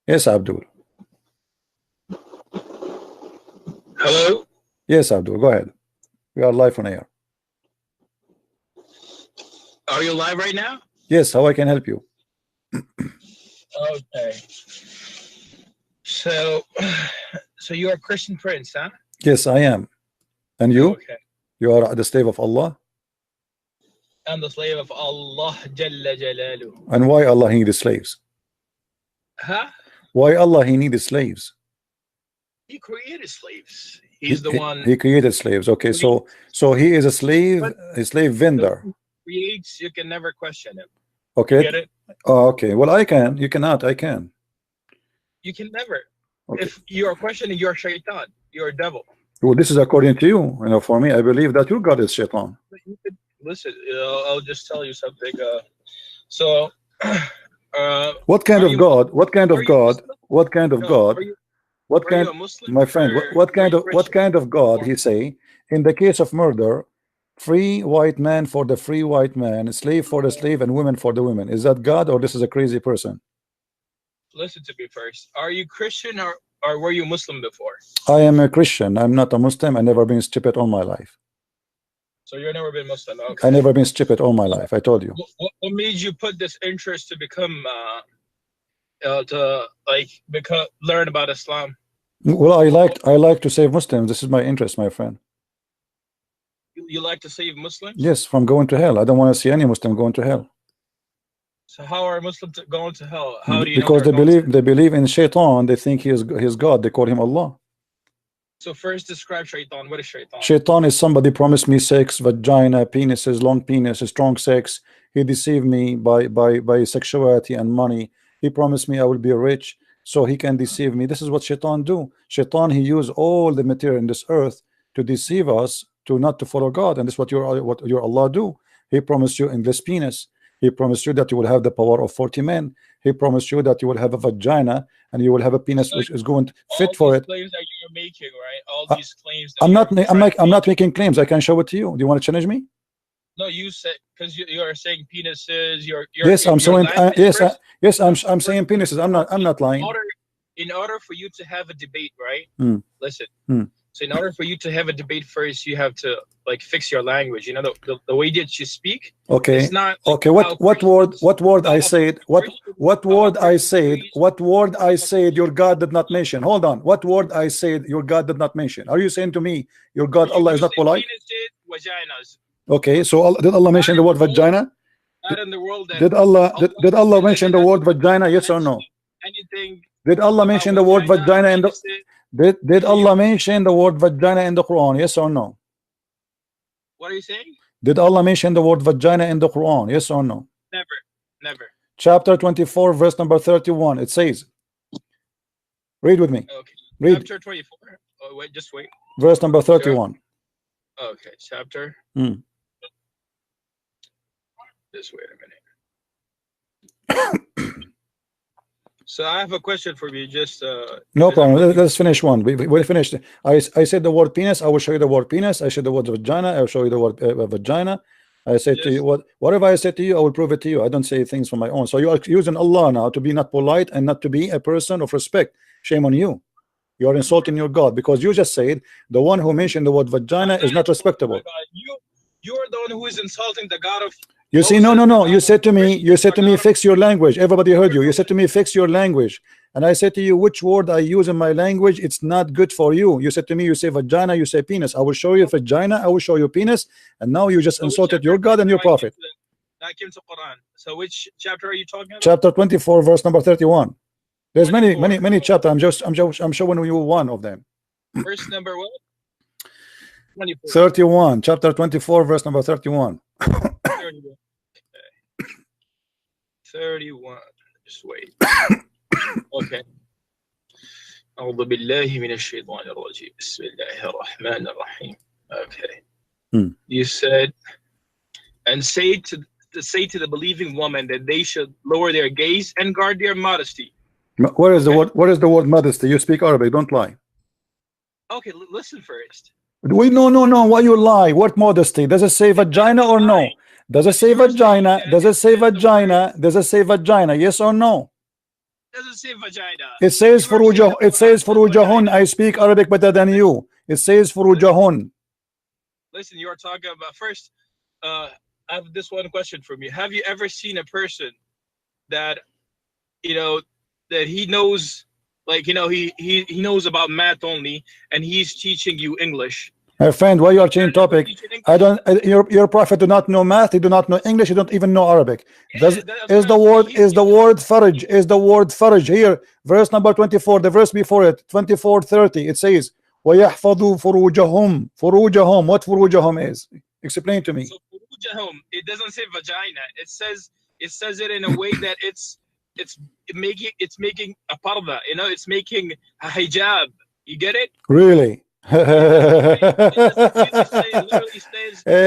Yes, Abdul. Hello? Yes, Abdul, go ahead. We are live on air. Are you live right now? Yes, how I can help you? Okay. So you're a Christian prince, huh? Yes, I am. And you? Okay. You are the slave of Allah? I'm the slave of Allah Jalla Jalaluhu. And why Allah he needs slaves? Huh? Why Allah he needs slaves? He created slaves. He's the one He created slaves. Okay, so he is a slave vendor. creates, you can never question him. Okay. Get it? Oh, okay. Well, I can. You cannot. I can. You can never. Okay. If you are questioning, you're shaitan. You're a devil. Well, this is according to you. You know, for me, I believe that your God is shaitan. Listen, I'll just tell you something. What kind of God? What kind of God? What kind of God? What kind, my friend? What kind of God? He say, in the case of murder, free white man for the free white man, slave for the slave, and women for the women. Is that God, or this is a crazy person? Listen to me first. Are you Christian or were you Muslim before? I am a Christian. I'm not a Muslim. I never been stupid all my life. So you've never been Muslim? Okay. I never been stupid all my life. I told you. What made you put this interest to become learn about Islam? Well, I like to save Muslims. This is my interest, my friend. You like to save Muslims? Yes, from going to hell. I don't want to see any Muslim going to hell. So how are Muslims going to hell? How do you because know they believe in shaitan. They think he is God. They call him Allah. So first describe shaitan. What is shaitan? Shaitan is somebody promised me sex, vagina, penises, long penis, strong sex. He deceived me by sexuality and money. He promised me I will be rich, so he can deceive me. This is what shaitan do. Shaitan, he use all the material in this earth to deceive us, to not to follow God. And this is what your Allah do. He promised you endless penis. He promised you that you will have the power of 40 men. He promised you that you will have a vagina and you will have a penis which is going to fit for it. Claims that you're making, right? All these claims. I'm not making claims. I can show it to you. Do you want to challenge me? No, you said, because you are saying penises. Yes, I'm saying yes. I'm saying penises. I'm not lying. In order for you to have a debate, right? Listen. So in order for you to have a debate first, you have to fix your language. You know, the way that you speak. Okay. It's not okay. What word I said? What word I said? What word I said? Your God did not mention. Hold on. What word I said? Your God did not mention. Are you saying to me your God Allah is not polite? Vaginas. Okay. So did Allah mention the word vagina? Not in the world. Did Allah mention the word vagina? Yes or no? Anything. Did Allah mention the word vagina in the? Did Allah mention the word vagina in the Quran? Yes or no? What are you saying? Did Allah mention the word vagina in the Quran? Yes or no? Never. Chapter 24, verse number 31. It says, read with me. Okay. Read. Chapter 24. Oh, wait, just wait. Verse number 31. Okay, chapter. Just wait a minute. So I have a question for you. Just no problem. Let's finish one. We finished. I said the word penis. I will show you the word penis. I said the word vagina. I will show you the word vagina. I said to you whatever I said to you, I will prove it to you. I don't say things for my own. So you are using Allah now to be not polite and not to be a person of respect. Shame on you. You are insulting your God because you just said the one who mentioned the word vagina is not respectable. You are the one who is insulting the God of. You see, no. You said to me, fix your language. Everybody heard you. You said to me, fix your language. And I said to you, which word I use in my language, it's not good for you. You said to me, you say vagina, you say penis. I will show you vagina, I will show you penis. And now you just insulted your God and your prophet. That came to Quran. So which chapter are you talking about? Chapter 24, verse number 31. There's many chapters. I'm showing you one of them. Verse number what? 24. 31. Chapter 24, verse number 31. 31. Just wait. Okay. أعوذ بالله من الشيطان الرجيم. بسم الله الرحمن الرحيم. Okay. You said, and say to the believing woman that they should lower their gaze and guard their modesty. What is the word? What is the word modesty? You speak Arabic. Don't lie. Okay, listen first. Wait, no. Why you lie? What modesty? Does it say vagina or no? Does it say vagina? Does it say vagina? Does it say vagina? Yes or no? doesn't say vagina. It says furujahun. It says furujahun. I speak Arabic better than you. It says furujahun. Listen, you're talking about first. I have this one question from you. Have you ever seen a person that that he knows, like he knows about math only, and he's teaching you English? My friend, why you are changing topic? I don't. Your prophet do not know math. He do not know English. You don't even know Arabic. Is the word faraj? Is the word faraj here? Verse number 24. The verse before it, 24:30. It says, وَيَحْفَظُوا فُرُوجَهُمْ. Furujahum. What furujahum is? Explain to me. So furujahum, it doesn't say vagina. It says it in a way that it's making a parda. It's making a hijab. You get it? Really? Hey,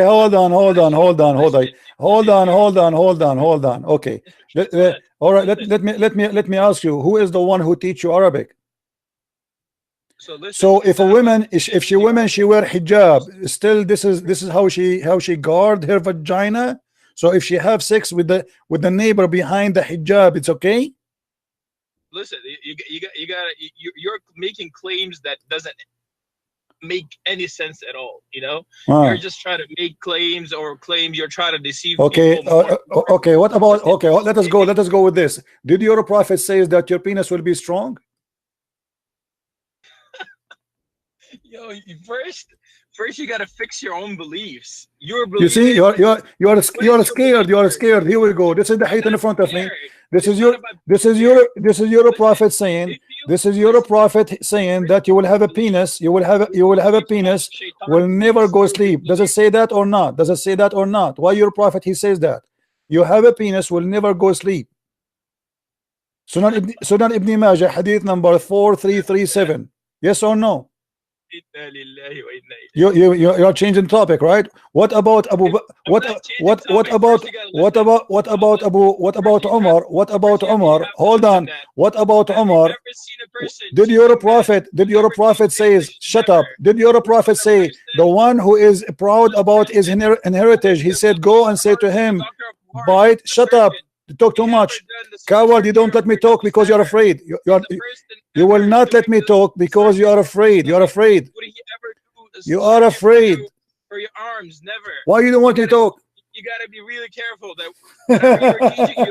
hold on. Okay. All right. Let me ask you. Who is the one who teach you Arabic? So if a woman, if she wear hijab, still this is how she guard her vagina. So if she have sex with the neighbor behind the hijab, it's okay. Listen, you're making claims that doesn't make any sense at all. You're just trying to make claims you're trying to deceive people. Okay, what about, let us go with this. Did your prophet say that your penis will be strong? First you got to fix your own beliefs. You see, you're scared. Here we go. This is the height in front of me. This is your prophet saying. This is your prophet saying that you will have a penis. You will have a penis. Will never go sleep. Does it say that or not? Does it say that or not? Why your prophet he says that you have a penis will never go sleep? Sunan Ibn Majah, hadith number 4337. Yes or no? You are changing topic, right? What about Abu? What about Umar? Hold on. What about Umar? Did your prophet says shut up? Did your prophet say the one who is proud about his heritage? He said go and say to him, bite. Shut up. You talk too much. Coward, you don't let me talk because you're afraid. You will not let me talk because you are afraid. You are afraid. You are afraid. For your arms, never. Why you don't want to talk? You gotta be really careful that you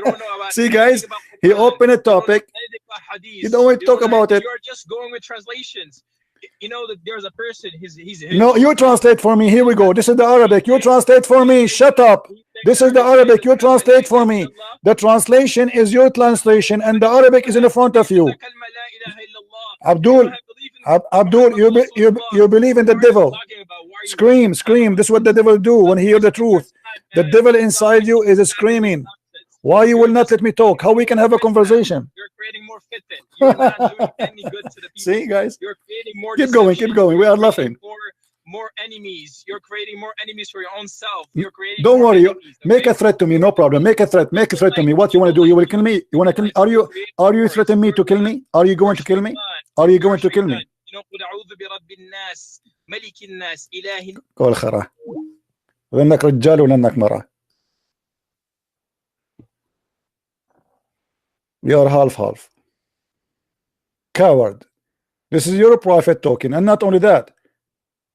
don't know about. See, guys, he opened a topic. You don't want to talk about it. You're just going with translations. That there's a person. He's no. You translate for me. Here we go. This is the Arabic. You translate for me. Shut up. This is the Arabic. You translate for me. The translation is your translation, and the Arabic is in the front of you. Abdul, you believe in the devil. Scream. This is what the devil do when he hear the truth. The devil inside you is screaming. Why you will not let me talk? How we can have a conversation? You're creating more fitna. You're not doing any good to the people. See, guys? You're creating more keep going. We are laughing. More enemies. You're creating more enemies for your own self. You're creating. Don't worry. Make a threat to me. No problem. Make a threat to me. What you want to do? You will kill me. You want to kill me? Are you threatening me to kill me? Are you going to kill me? Are you going to kill me? قول خرا لأنك رجال ولأنك مرأة. You are half. Coward. This is your prophet talking, and not only that.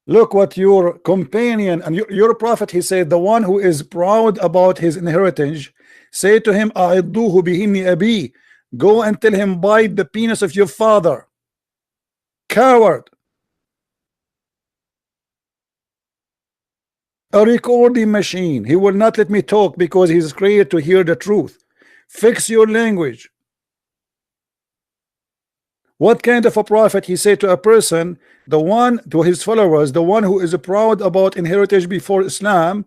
Look what your companion and your prophet, he said, the one who is proud about his inheritance, say to him, أعضوه بهن أبي. Go and tell him, bite the penis of your father. Coward. A recording machine. He will not let me talk because he's scared to hear the truth. Fix your language. What kind of a prophet he said to a person, the one to his followers, the one who is proud about inheritance before Islam,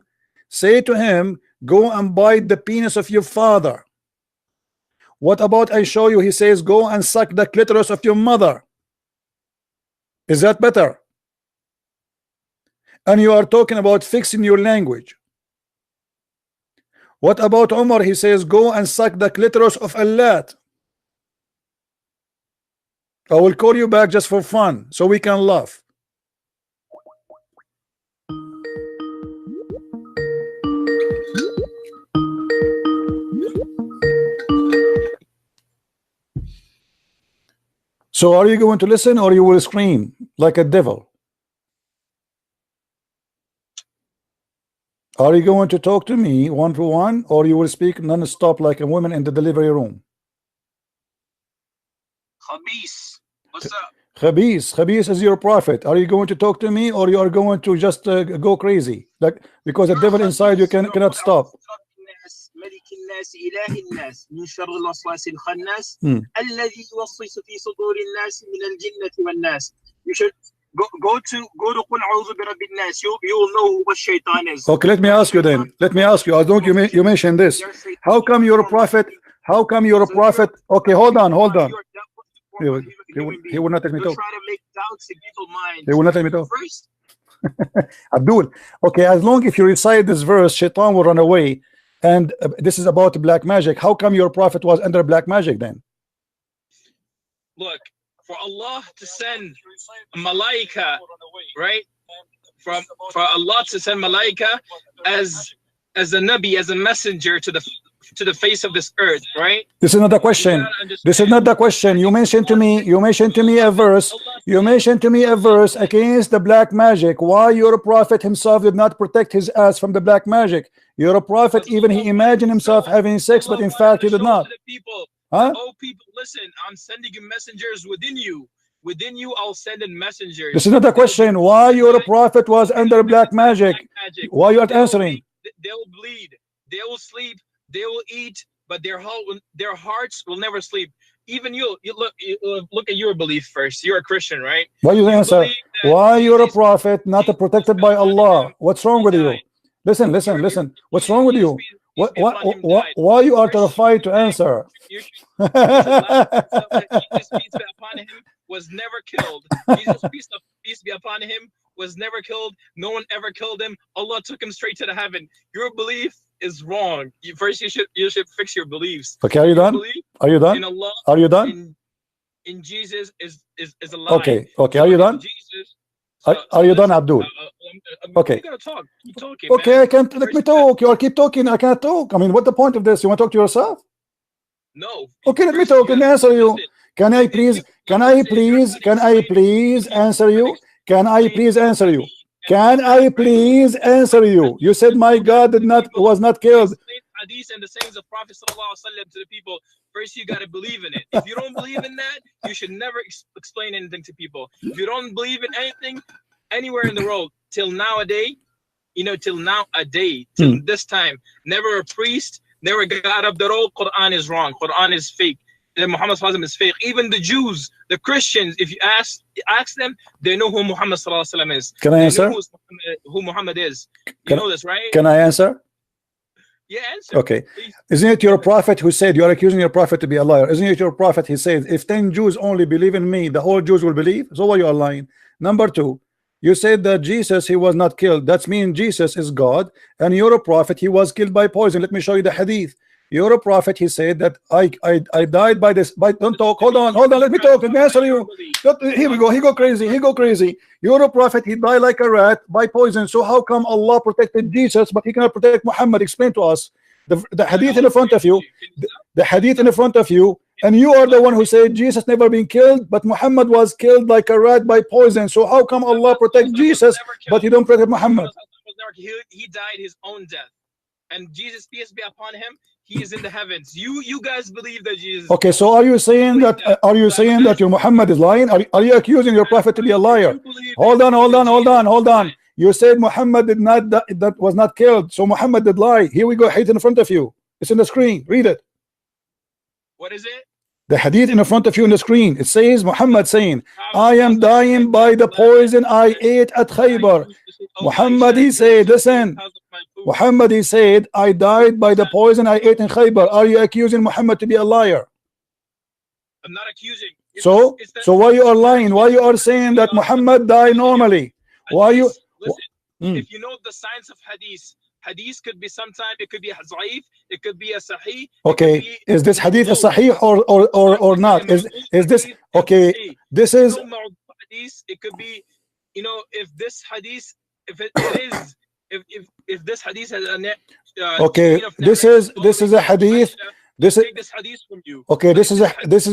say to him, go and bite the penis of your father. What about I show you? He says, go and suck the clitoris of your mother. Is that better? And you are talking about fixing your language. What about Umar? He says, go and suck the clitoris of Allah. I will call you back just for fun, so we can laugh. So are you going to listen, or you will scream like a devil? Are you going to talk to me one-to-one, or you will speak non-stop like a woman in the delivery room? Khabis, what's up? Khabis is your prophet. Are you going to talk to me, or you are going to just go crazy, like, because the devil inside you cannot stop? You should go to قل أعوذ برب الناس. You will know what shaitan is. Okay, let me ask you then. Let me ask you. I don't. You mentioned this. How come you're a prophet? How come you're a prophet? Okay, hold on. He will not let me talk. He will not let me talk. Abdul. Okay, as long if you recite this verse, Shaitan will run away. And this is about black magic. How come your prophet was under black magic then? Look, for Allah to send malaika, right? For Allah to send malaika as a nabi, as a messenger to the face of this earth, right? This is not the question. This is not the question. You mentioned to me a verse. You mentioned to me a verse against the black magic. Why your prophet himself did not protect his ass from the black magic? You're a prophet, even he imagined himself having sex, but in fact he did not. Huh? Oh, people, listen, I'm sending you messengers within you. Within you, I'll send in messengers. This is not the question. Why your prophet was under black magic? Why you aren't answering? They will bleed. They will sleep. They will eat, but their hearts will never sleep. Even you look at your belief first. You're a Christian, right? Why you answer? Why you're a prophet, not protected by Allah? What's wrong with you? Listen. What's wrong with you? Why you are terrified to answer? Jesus, peace be upon him, was never killed. Jesus, peace be upon him, was never killed. No one ever killed him. Allah took him straight to the heaven. Your belief is wrong. First, you should fix your beliefs. Okay, are you done? Are you done? In Allah, are you done? In Jesus is a lie. Okay, are you done? Jesus, are you done, Abdul? Okay. You gotta talk. Keep talking. Okay, man. I can't let me talk. You all keep talking. I can't talk. I mean, what's the point of this? You want to talk to yourself? No. Okay, let me talk. Let me answer you. Can I please answer you? Can I please answer you? Can I please answer you? You said my God was not killed. Hadith and the sayings of Prophet ﷺ to the people. First, you got to believe in it. If you don't believe in that, you should never explain anything to people. If you don't believe in anything anywhere in the world till nowadays, till this time, never a priest, never got up the road. Quran is wrong. Quran is fake. Muhammad ﷺ is fake. Even the Jews, the Christians, if you ask them, they know who Muhammad ﷺ is. Can I answer? Who Muhammad is. You know this, right? Can I answer? Yeah, answer. Okay. Isn't it your prophet who said, you are accusing your prophet to be a liar? Isn't it your prophet? He said, if 10 Jews only believe in me, the whole Jews will believe. So why you are lying? Number two, you said that Jesus, he was not killed. That means Jesus is God, and you're a prophet. He was killed by poison. Let me show you the hadith. You're a prophet. He said that I died by this. Don't talk. Hold on. Let me talk. Let me answer you. Here we go. He go crazy. You're a prophet. He died like a rat by poison. So how come Allah protected Jesus, but he cannot protect Muhammad? Explain to us. The hadith in front of you. The hadith in front of you. And you are the one who said Jesus never been killed, but Muhammad was killed like a rat by poison. So how come Allah protect Jesus, but he don't protect Muhammad? He died his own death. And Jesus, peace be upon him, he is in the heavens. You guys believe that Jesus. Okay, so are you saying that your Muhammad is lying? Are you accusing your prophet to be a liar? Hold on. You said Muhammad was not killed, so Muhammad did lie. Here we go, hadith in front of you. It's in the screen. Read it. What is it? The hadith in front of you on the screen. It says Muhammad saying, I am dying by the poison I ate at Khaibar. Muhammad, he said, listen. Muhammad, he said, I died by the poison I ate in Khaibar. Are you accusing Muhammad to be a liar? I'm not accusing. So why you are lying? Why you are saying that Muhammad died normally? Why you? Listen, if you know the science of hadith could be sometimes, it could be a zaif, it could be a sahih. Okay, is this hadith a sahih or not? Is this okay? This is it could be, if this hadith, if this hadith has a okay, this is a hadith. This is hadith from you. Okay, this is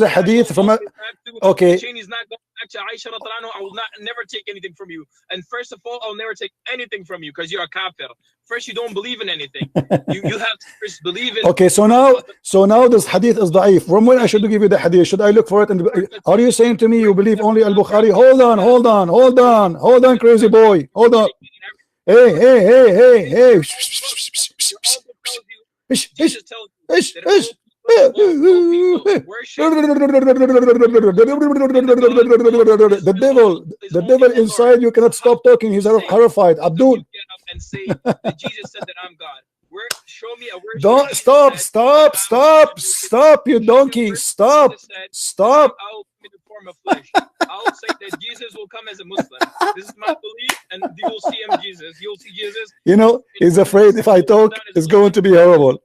a hadith from a Okay. Cheney's not going back to Aisha radiallahu anha, I will never take anything from you. And first of all, I'll never take anything from you because you're a kafir. First, you don't believe in anything. you have to first believe in. Okay, so now this hadith is da'if. From when I should give you the hadith? Should I look for it? Are you saying to me you believe only al-Bukhari? Hold on, crazy boy. Hold on. Hey. The devil inside you cannot stop talking. He's horrified. Abdul, and say that Jesus said that I'm God. Show me a word. Don't stop, you donkey. Stop. I'll in the form of flesh. I'll say that Jesus will come as a Muslim. This is my belief, and you will see him, Jesus. You'll see Jesus. You know, he's afraid if I talk, it's going to be horrible.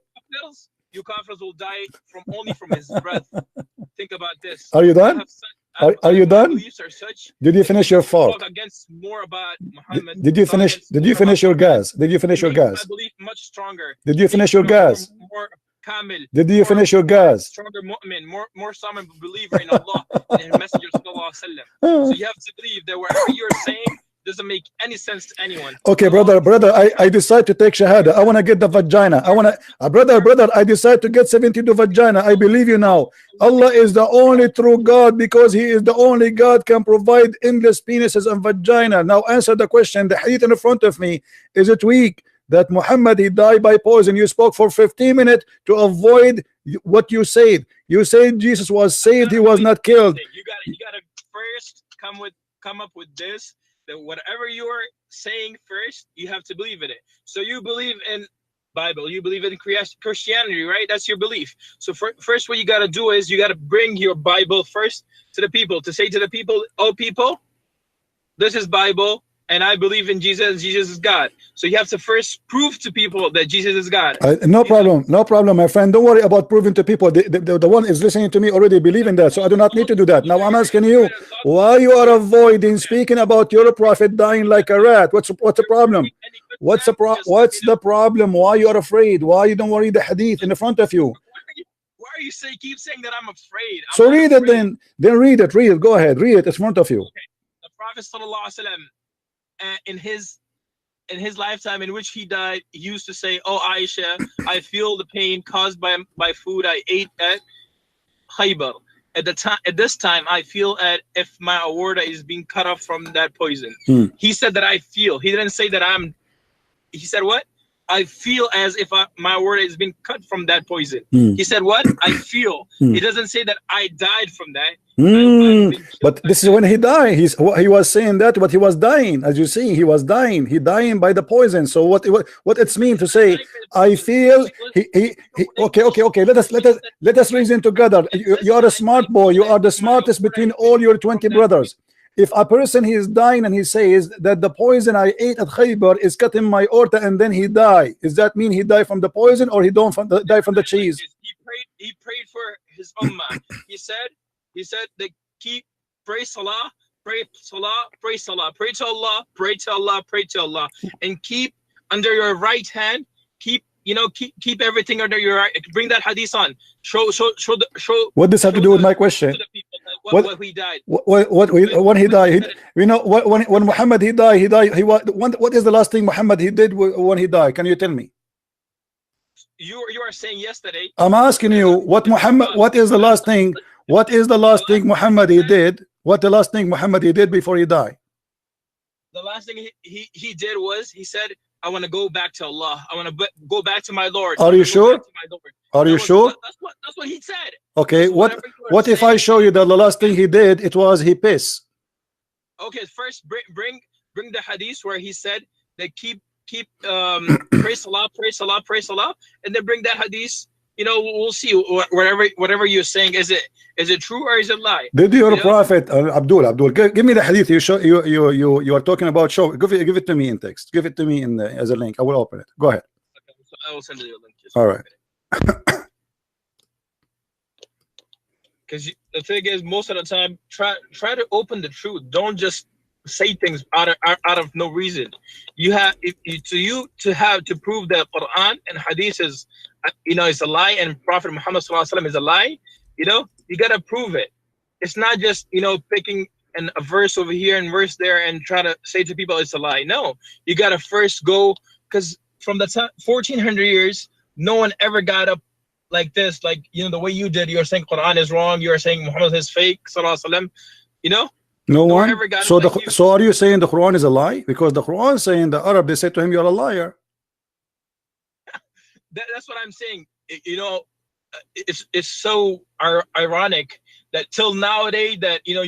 You kafirs will die only from his breath. Think about this. Are you done? Are you done? Did you finish your thought? More about Muhammad. Did you finish your gas? Did you finish your gas? I believe much stronger. Did you finish your gas? More kamil. Did you finish your gas? Stronger mu'min, more someone believer in Allah and His Messenger sallallahu alaihi wasallam. So you have to believe that whatever you're saying doesn't make any sense to anyone. Okay, brother, I decide to take shahada. I want to get the vagina. I want to, brother, I decide to get 72 vagina. I believe you now. Allah is the only true God because He is the only God can provide endless penises and vagina. Now answer the question. The hadith in front of me, is it weak that Muhammad, he died by poison? You spoke for 15 minutes to avoid what you said. You said Jesus was saved, he was not killed. You gotta first come up with this. That whatever you are saying first, you have to believe in it. So you believe in Bible, you believe in Christianity, right? That's your belief. So first what you got to do is you got to bring your Bible first to the people, to say to the people, oh people, this is Bible and I believe in Jesus and Jesus is God. So you have to first prove to people that Jesus is God. No problem, my friend. Don't worry about proving to people. The one is listening to me already believe in that, so I do not need to do that. Now I'm asking you, why you are avoiding speaking about your prophet dying like a rat? What's the problem? What's the problem? Why you are afraid? Why you don't worry the hadith in the front of you? Why are you keep saying that I'm afraid? So read it then read it. Go ahead, read it. It's in front of you. Okay. The Prophet sallallahu alaihi wasallam, in his lifetime in which he died, he used to say, oh Aisha, I feel the pain caused by food I ate at Khaibar. At this time I feel if my aorta is being cut off from that poison. He said that I feel. He didn't say that he said what? I feel as if my aorta is being cut from that poison. He said what? I feel. He doesn't say that I died from that. But this is when he died. He was saying that, but he was dying. As you see, he was dying. He dying by the poison. So what it's mean to say I feel okay. Let us reason together. You are a smart boy. You are the smartest between all your 20 brothers. If a person he is dying and he says that the poison I ate at Khaibar is cutting my aorta and then he died, does that mean he died from the poison or he don't die from the cheese? He prayed for his ummah. He said that pray salah, pray salah, pray salah, pray to Allah, pray to Allah, pray to Allah, and keep under your right hand, keep everything under your right. Bring that hadith on. Show. What does have to do with my question? What he died. When he died, when Muhammad he died. What is the last thing Muhammad he did when he died? Can you tell me? You are saying yesterday. I'm asking you what is the last thing? What is the last thing Muhammad he did? What the last thing Muhammad he did before he died? The last thing he did was he said, I want to go back to Allah. I want to go back to my Lord. Are you sure? Are you sure? That's what he said. Okay. So what if I show you that the last thing he did it was he pissed? Okay. First, bring the hadith where he said that keep pray salah, pray salah, pray salah, and then bring that hadith. We'll see whatever you're saying. Is it true or is it lie? Did your prophet Abdul give me the hadith you are talking about? Show give it to me in text. Give it to me as a link. I will open it. Go ahead. Okay, so I will send you a link. All right. Because the thing is, most of the time, try to open the truth. Don't just say things out of no reason. You have to prove that Quran and Hadith is is a lie and Prophet Muhammad sallallahu alaihi wasallam is a lie. You gotta prove it. it's not just, you know, picking a verse over here and verse there and try to say to people it's a lie. No, you got to first go, because from the 1400 years, no one ever got up like this, like, you know, the way you did. You're saying Quran is wrong, you're saying Muhammad is fake, sallallahu alaihi wasallam, you know. No one ever got so it the like you. so are you saying the Quran is a lie? Because the Quran is saying the Arab, they say to him, you're a liar. That's what I'm saying. You know, it's so ironic that till nowadays that, you know,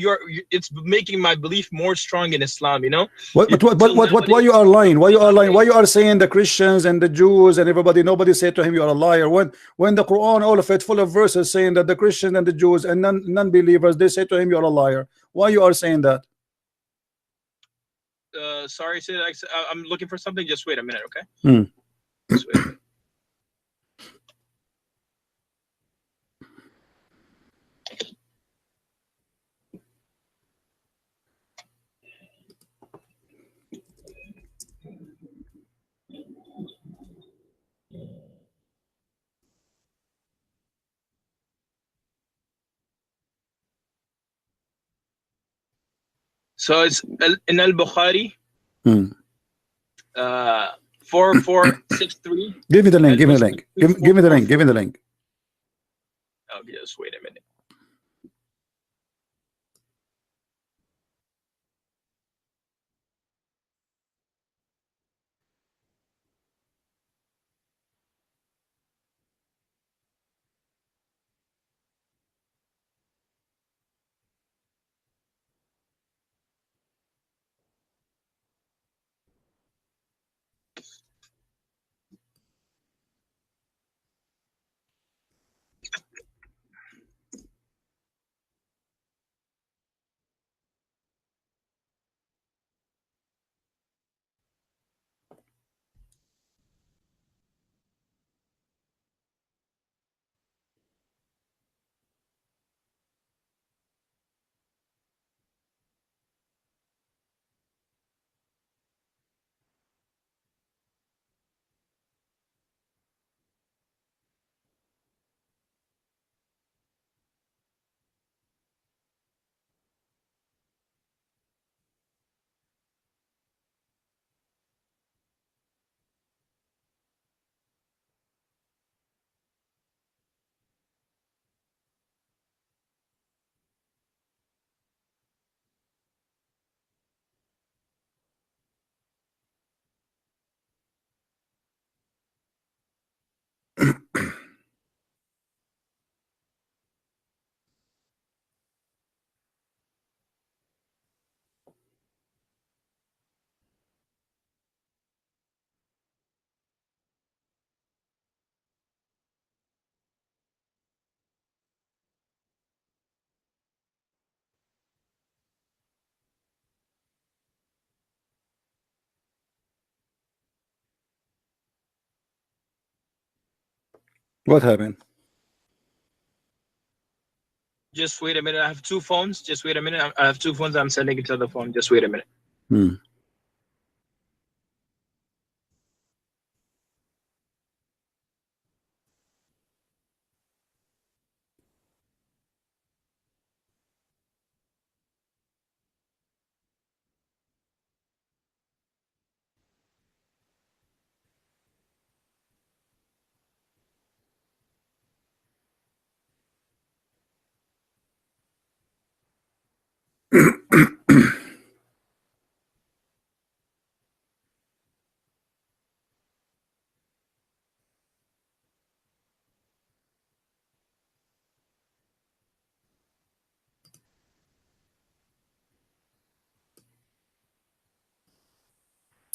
it's making my belief more strong in Islam. You know, What why you are lying? Why you are lying? Why you are saying the Christians and the Jews and everybody, nobody said to him you are a liar, when the Quran, all of it full of verses saying that the Christians and the Jews and non-believers, they say to him you are a liar? Why you are saying that? Sorry, Sid, I'm looking for something. Just wait a minute, okay? Just wait a minute. So it's in Al-Bukhari, 4463. Give me the link. Give me the link. Give me the link. Give me the link. Okay, just wait a minute. What happened? Just wait a minute. I have two phones. Just wait a minute. I have two phones. I'm sending it to the phone. Just wait a minute.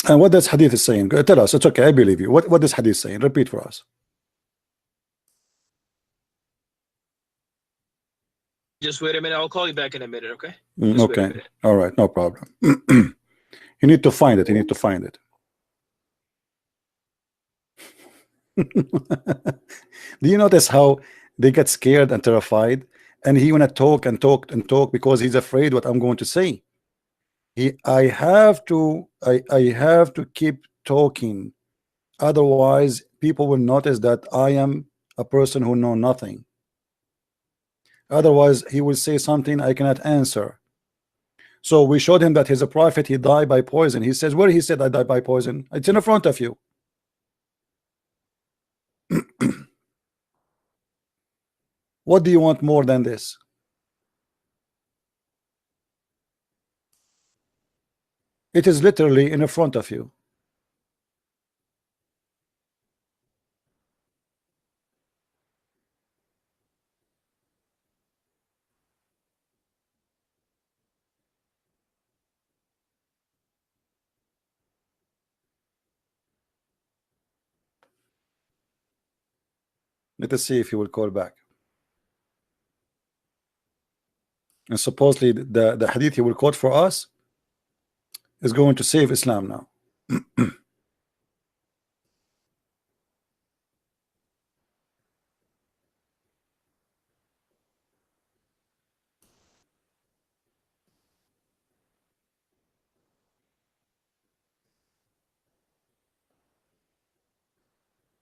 And what does hadith is saying? Tell us. It's okay, I believe you. What does hadith saying? Repeat for us. Just wait a minute. I'll call you back in a minute, okay? Okay. All right, no problem. You need to find it. You need to find it. Do you notice how they get scared and terrified, and he wanna talk and talk and talk because he's afraid what I'm going to say? I have to keep talking, otherwise people will notice that I am a person who know nothing. Otherwise, he will say something I cannot answer. So we showed him that he's a prophet. He died by poison. He says, where he said I died by poison? It's in front of you. What do you want more than this? It is literally in front of you. Let us see if he will call back. And supposedly the hadith he will quote for us is going to save Islam now.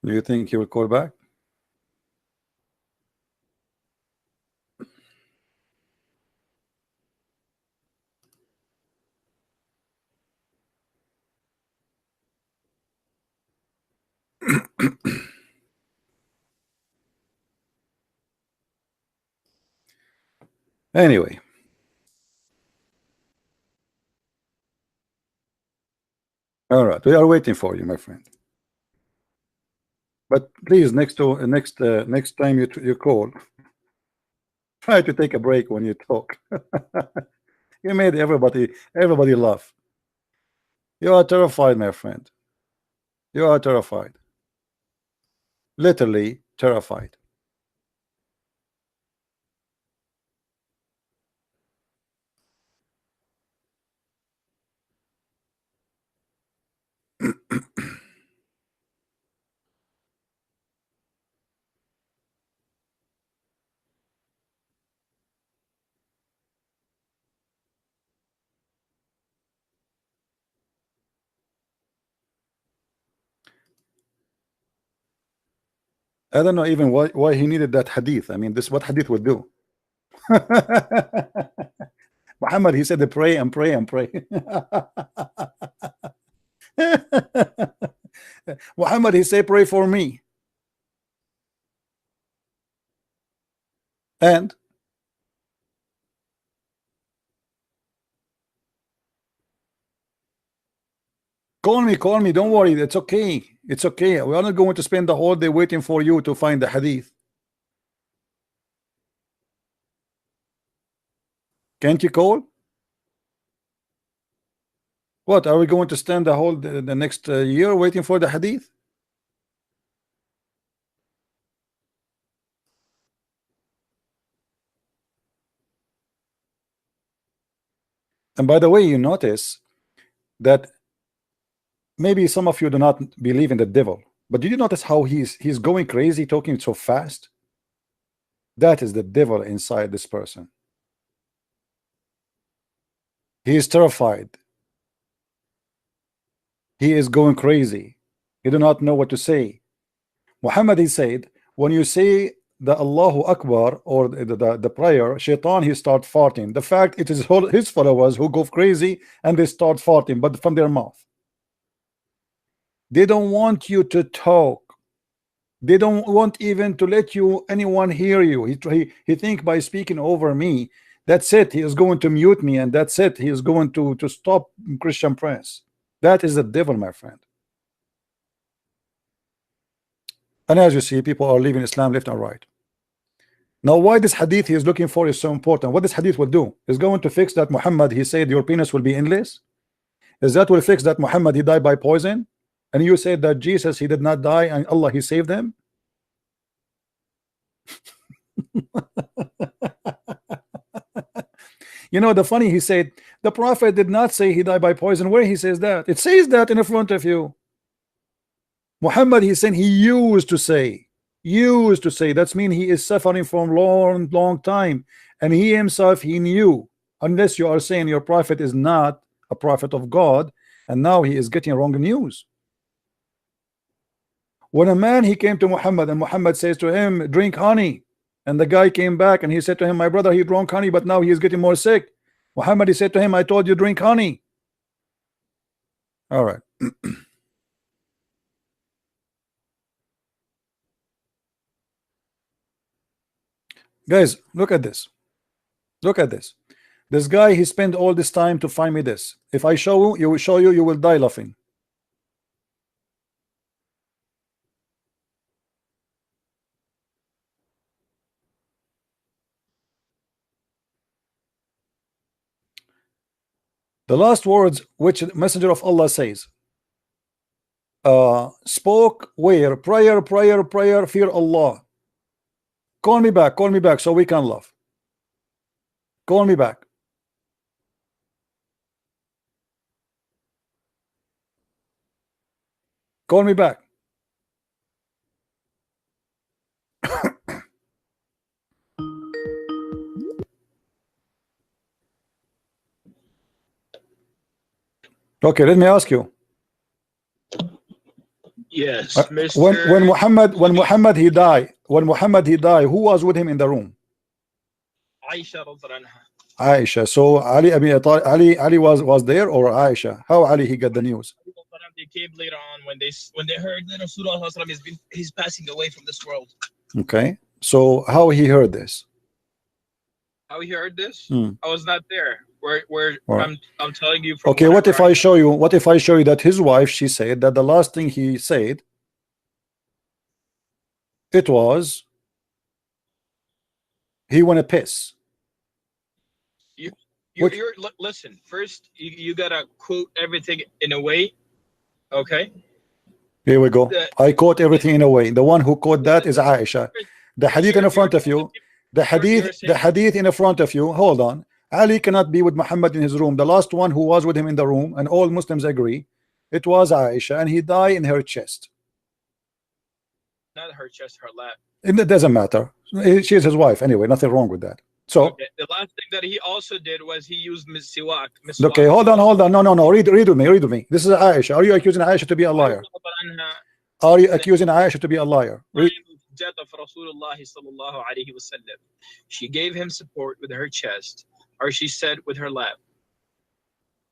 Do you think he will call back? Anyway, all right, we are waiting for you, my friend. But please, next time you call, try to take a break when you talk. You made everybody laugh. You are terrified, my friend. You are terrified. Literally terrified. I don't know even why he needed that hadith. I mean, this what hadith would do. Muhammad, he said to pray and pray and pray. Muhammad, he said pray for me. And call me, don't worry, it's okay. It's okay. We are not going to spend the whole day waiting for you to find the hadith. Can't you call? What are we going to stand the next year waiting for the hadith? And by the way, you notice that maybe some of you do not believe in the devil, but did you notice how he's going crazy, talking so fast? That is the devil inside this person. He is terrified. He is going crazy. He do not know what to say. Muhammad, he said, when you say the Allahu Akbar or the prayer, shaitan, he start farting. The fact it is his followers who go crazy and they start farting, but from their mouth. They don't want you to talk. They don't want even to let anyone hear you. He think by speaking over me, that's it. He is going to mute me, and that's it. He is going to stop Christian press. That is the devil, my friend. And as you see, people are leaving Islam left and right. Now, why this hadith he is looking for is so important. What this hadith will do is going to fix that Muhammad, he said your penis will be endless. Is that will fix that Muhammad, he died by poison? And you said that Jesus, he did not die, and Allah, he saved him. You know, the funny, he said the prophet did not say he died by poison. Where he says that? It says that in front of you. Muhammad, he said he used to say. That's mean he is suffering from long time, and he himself, he knew. Unless you are saying your prophet is not a prophet of God, and now he is getting wrong news. When a man, he came to Muhammad, and Muhammad says to him, drink honey, And the guy came back and he said to him, my brother, he drank honey, but now he is getting more sick. Muhammad, he said to him, I told you drink honey. All right. Guys, look at this. Look at this. This guy, he spent all this time to find me this. If I show you, you will die laughing. The last words which the Messenger of Allah says, spoke where? Prayer, fear Allah. Call me back so we can laugh. Call me back. Call me back. Okay, let me ask you. Yes, when Muhammad he died, who was with him in the room? Aisha. So Ali was there, or Aisha? How Ali he got the news? They came later on when they heard that Rasulullah he's passing away from this world. Okay, so how he heard this? How he heard this? I was not there. Where right. I'm telling you. From okay, what if I show you? What if I show you that his wife, she said that the last thing he said, it was, he want to piss. Listen. First, you gotta quote everything in a way. Okay. Here we go. I quote everything in a way. The one who quote that is Aisha. The hadith in front of you. The hadith in front of you. Hold on. Ali cannot be with Muhammad in his room. The last one who was with him in the room, and all Muslims agree, it was Aisha, and he died in her chest. Not her chest, her lap. It doesn't matter. She is his wife anyway. Nothing wrong with that. So okay. The last thing that he also did was he used siwak. Okay, hold on. No. Read with me. This is Aisha. Are you accusing Aisha to be a liar? Are you accusing Aisha to be a liar? Read. She gave him support with her chest, or she said with her lap.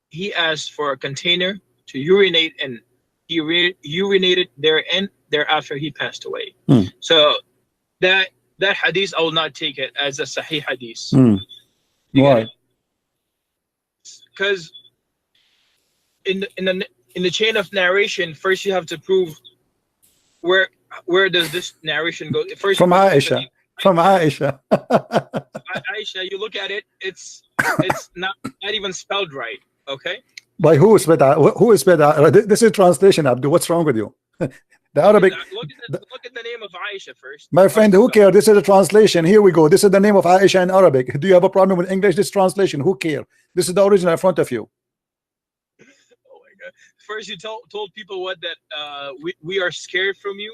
He asked for a container to urinate in. He urinated therein. Thereafter, he passed away. So that hadith, I will not take it as a sahih hadith. Why? Because in the chain of narration, first you have to prove where does this narration go. First, from Aisha. From Aisha. Aisha, you look at it, it's not even spelled right. Okay. By who is spelled? Who is spelled? This is translation, Abdul. What's wrong with you? The Arabic. Look at the name of Aisha first. My friend, who cares? This is a translation. Here we go. This is the name of Aisha in Arabic. Do you have a problem with English? This translation. Who cares? This is the original in front of you. Oh my God! First, you told people what that we are scared from you.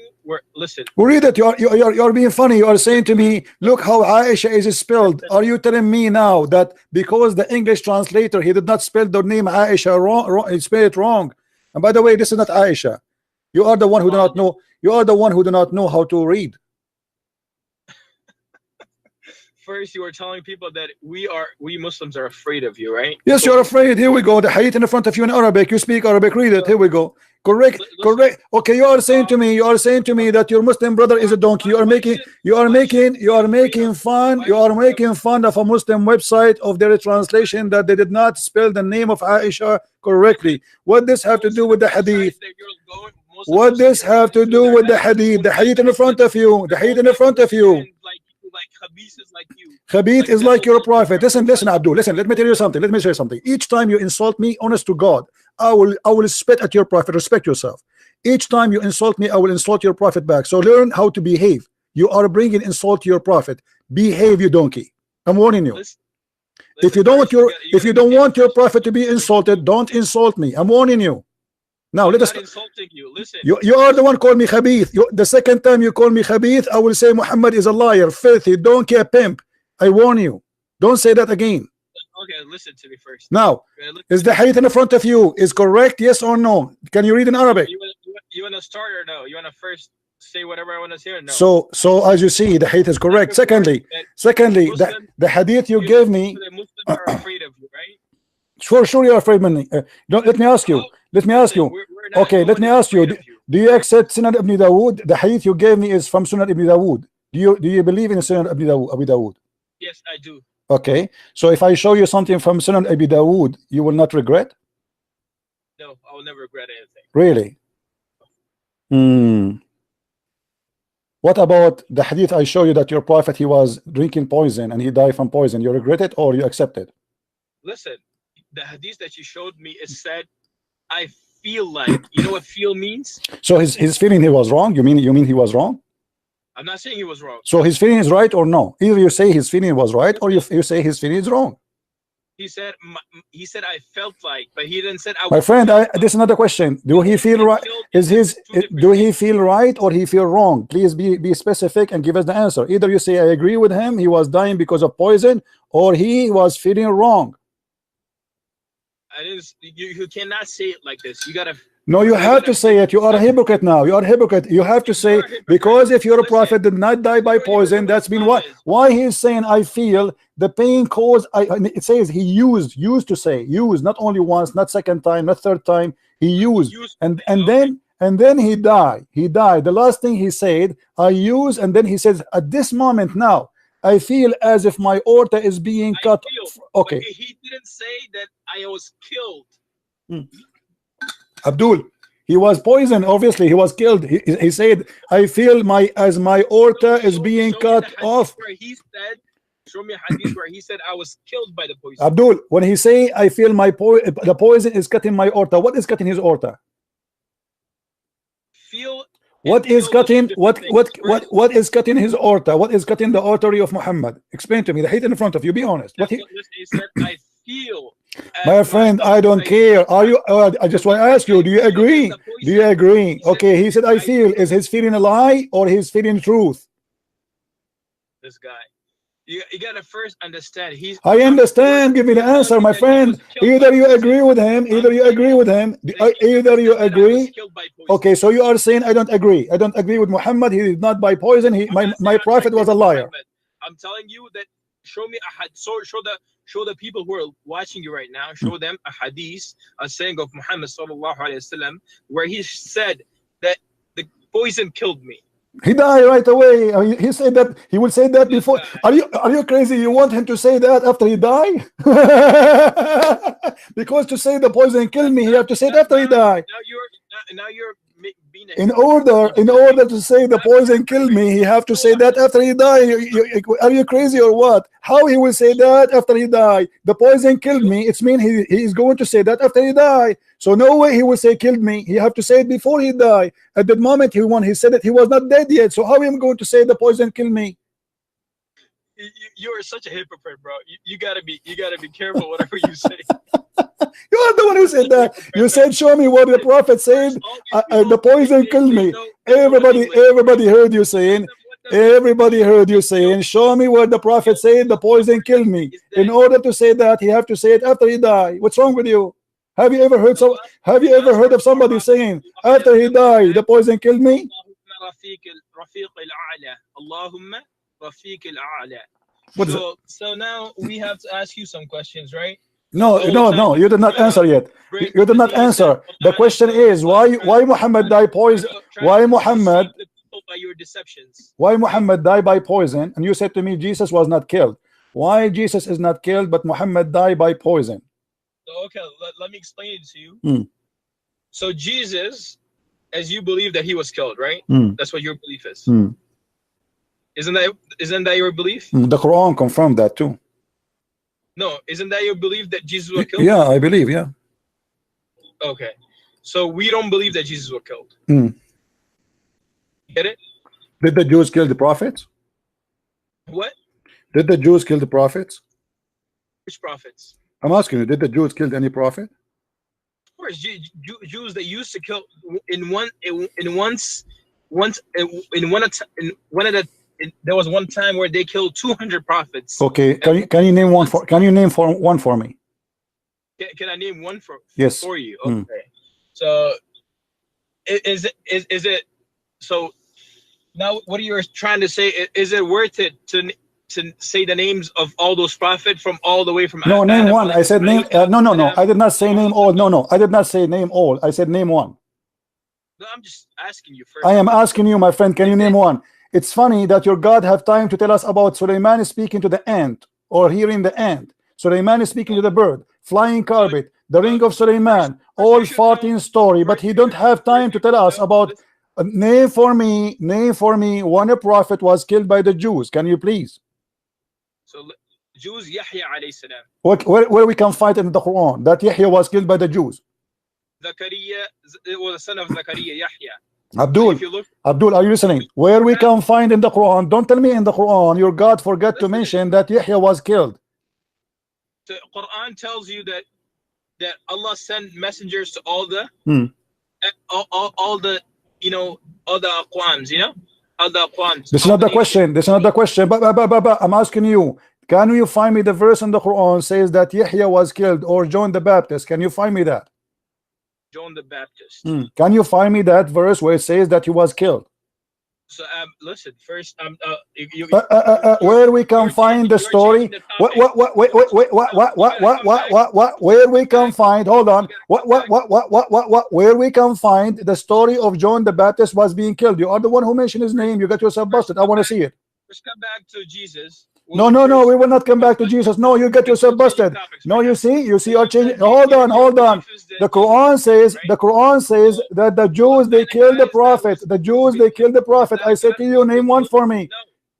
Listen. Read it. You're being funny. You are saying to me, look how Aisha is spelled. Are you telling me now that because the English translator he did not spell the name Aisha wrong, he spelled it wrong? And by the way, this is not Aisha. You are the one who do not know. You are the one who do not know how to read. First, you are telling people that we Muslims are afraid of you, right? Yes, you're afraid. Here we go. The hadith in front of you in Arabic. You speak Arabic. Read it. Here we go. Correct. Okay, you are saying to me that your Muslim brother is a donkey. You are making fun of a Muslim website of their translation that they did not spell the name of Aisha correctly. What this have to do with the hadith? What this have to do with the hadith? The hadith in front of you. The hadith in front of you. Khabith is like your prophet. Listen, Abdul. Listen, let me tell you something. Let me say something. Each time you insult me, honest to God, I will spit at your prophet. Respect yourself. Each time you insult me, I will insult your prophet back. So learn how to behave. You are bringing insult to your prophet. Behave, you donkey. I'm warning you. If you don't want your prophet to be insulted, don't insult me. I'm warning you. Now let us. Insulting you. Listen. You are the one called me Khabith. The second time you call me Khabith, I will say Muhammad is a liar, filthy, donkey, a pimp. I warn you. Don't say that again. Okay, listen to me first. Now, is the hadith in front of you is correct? Yes or no? Can you read in Arabic? You want to start or no? You want to first say whatever I want to say or no? So as you see, the hadith is correct. Secondly, the hadith you gave me. The Muslims are afraid of you, right? Sure, you're afraid of me. Let me ask you. Okay, let me ask you. Do you accept Sunan Ibn Dawood? The hadith you gave me is from Sunan Ibn Dawood. Do you believe in Sunan Ibn Dawood? Yes, I do. Okay, so if I show you something from Sunan Ibn Dawood, you will not regret? No, I will never regret anything. Really? What about the hadith I show you that your prophet, he was drinking poison and he died from poison? You regret it or you accept it? Listen, the hadith that you showed me, it said, I feel like, you know what feel means? So his feeling he was wrong? You mean he was wrong? I'm not saying he was wrong. So his feeling is right or no? Either you say his feeling was right or you say his feeling is wrong. He said I felt like, but he didn't say I was. My friend, this is another question. Do he feel right? Do he feel right or he feel wrong? Please be specific and give us the answer. Either you say I agree with him, he was dying because of poison, or he was feeling wrong. I didn't. You cannot say it like this. You gotta. No, you have to say it. You are a hypocrite now. You are a hypocrite. You have to say, because if your prophet did not die by poison, that's mean what? Why he is saying I feel the pain caused. It says he used to say use, not only once, not second time, not third time. He used, and then he died. The last thing he said, I use, and then he says at this moment now, I feel as if my aorta is being cut. Okay. He didn't say that I was killed. Abdul, he was poisoned. Obviously, he was killed. He said, "I feel my aorta is being cut off." Where he said, show me a hadith where he said I was killed by the poison. Abdul, when he say, "I feel the poison is cutting my aorta," what is cutting his aorta? What is cutting? What is cutting his aorta? What is cutting the artery of Muhammad? Explain to me. The hate in front of you. Be honest. What he said, I feel. My friend, I don't care. Are you? I just want to ask you. Do you agree? Do you agree? Okay. He said, "I feel." Is his feeling a lie or his feeling truth? This guy. You gotta first understand. I understand. Give me the answer, my friend. Either you agree with him. Either you agree with him. Either you agree. Okay. So you are saying I don't agree. I don't agree with Muhammad. He did not by poison. My prophet was a liar. I'm telling you that. Show me a hadith. Show the people who are watching you right now. Show them a hadith, a saying of Muhammad sallallahu alaihi wasallam, where he said that the poison killed me. He died right away. He said that. He will say that before. Are you crazy? You want him to say that after he died? Because to say the poison killed me, he have to say it after he died. Now you're being in order to say the poison killed me, he have to say that after he died. Are you crazy or what? How he will say that after he died? The poison killed me. It's mean he is going to say that after he died. So no way he will say killed me. He have to say it before he died. At that moment he said it, he was not dead yet. So how am I going to say the poison killed me? You are such a hypocrite, bro. You gotta be careful whatever you say. You are the one who said that. You said, show me what the prophet said. The poison killed me. Everybody heard you saying. Everybody heard you saying, show me what the prophet said. The poison killed me. In order to say that, he have to say it after he died. What's wrong with you? Have you ever heard of somebody saying after he died the poison killed me? So now we have to ask you some questions, right? No, you did not answer yet. You did not answer. The question is why Muhammad died poison? Why Muhammad died by poison? And you said to me Jesus was not killed. Why Jesus is not killed but Muhammad died by poison? Okay, let me explain it to you. So Jesus, as you believe that he was killed, right? That's what your belief is. Isn't that your belief? The Quran confirmed that too. No, isn't that your belief that Jesus was killed? Yeah, I believe, yeah. Okay. So we don't believe that Jesus was killed. Get it? Did the Jews kill the prophets? What? Did the Jews kill the prophets? Which prophets? I'm asking you, did the Jews kill any prophet? Of course, Jews that used to kill there was one time where they killed 200 prophets. Okay, can you name one for me? Can I name one for you? Okay. So is it so Now, what you're trying to say is it worth it to say the names of all those prophets from all the way from No, Adam, name one. I said name. No. I did not say name all. No. I did not say name all. I said name one. No, I'm just asking you first. I am asking you, my friend. Can you name one? It's funny that your God have time to tell us about Sulaiman speaking to the ant or hearing the ant. Sulaiman is speaking to the bird, flying carpet, the ring of Sulaiman, all 14 story, but he don't have time to tell us about. Name for me one prophet was killed by the Jews. Can you please? So Jews, Yahya alayhi salam. Where we can find in the Quran that Yahya was killed by the Jews? Zakaria was the son of Zakaria, Yahya. Abdul, are you listening? Where we can find in the Quran? Don't tell me in the Quran your God forgot to mention that Yahya was killed. The Quran tells you that Allah sent messengers to all the all the all the aqwams, all the aqwams. This is not the question. This is not the question. But I'm asking you, can you find me the verse in the Quran says that Yahya was killed or John the Baptist? Can you find me that? John the Baptist. Can you find me that verse where it says that he was killed? So listen, first where we can find the story? What? Where we can find? Hold on. What? Where we can find the story of John the Baptist was being killed? You are the one who mentioned his name. You got yourself busted. I want to see it. Let's come back to Jesus. No, we will not come back to Jesus. No, you get yourself busted. No, you see our change. Hold on. The Quran says that the Jews they killed the prophet. The Jews they killed the prophet. I said to you, name one for me.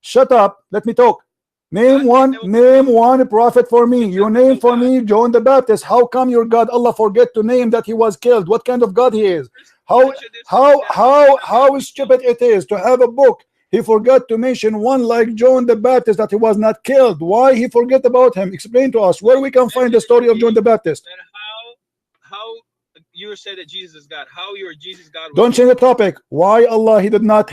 Shut up. Let me talk. Name one prophet for me. You name for me John the Baptist. How come your God Allah forget to name that he was killed? What kind of God he is? How stupid it is to have a book. He forgot to mention one like John the Baptist that he was not killed. Why he forget about him? Explain to us where we can find the story of John the Baptist. How you said that Jesus is God? How your Jesus God? Don't change the topic. Why Allah he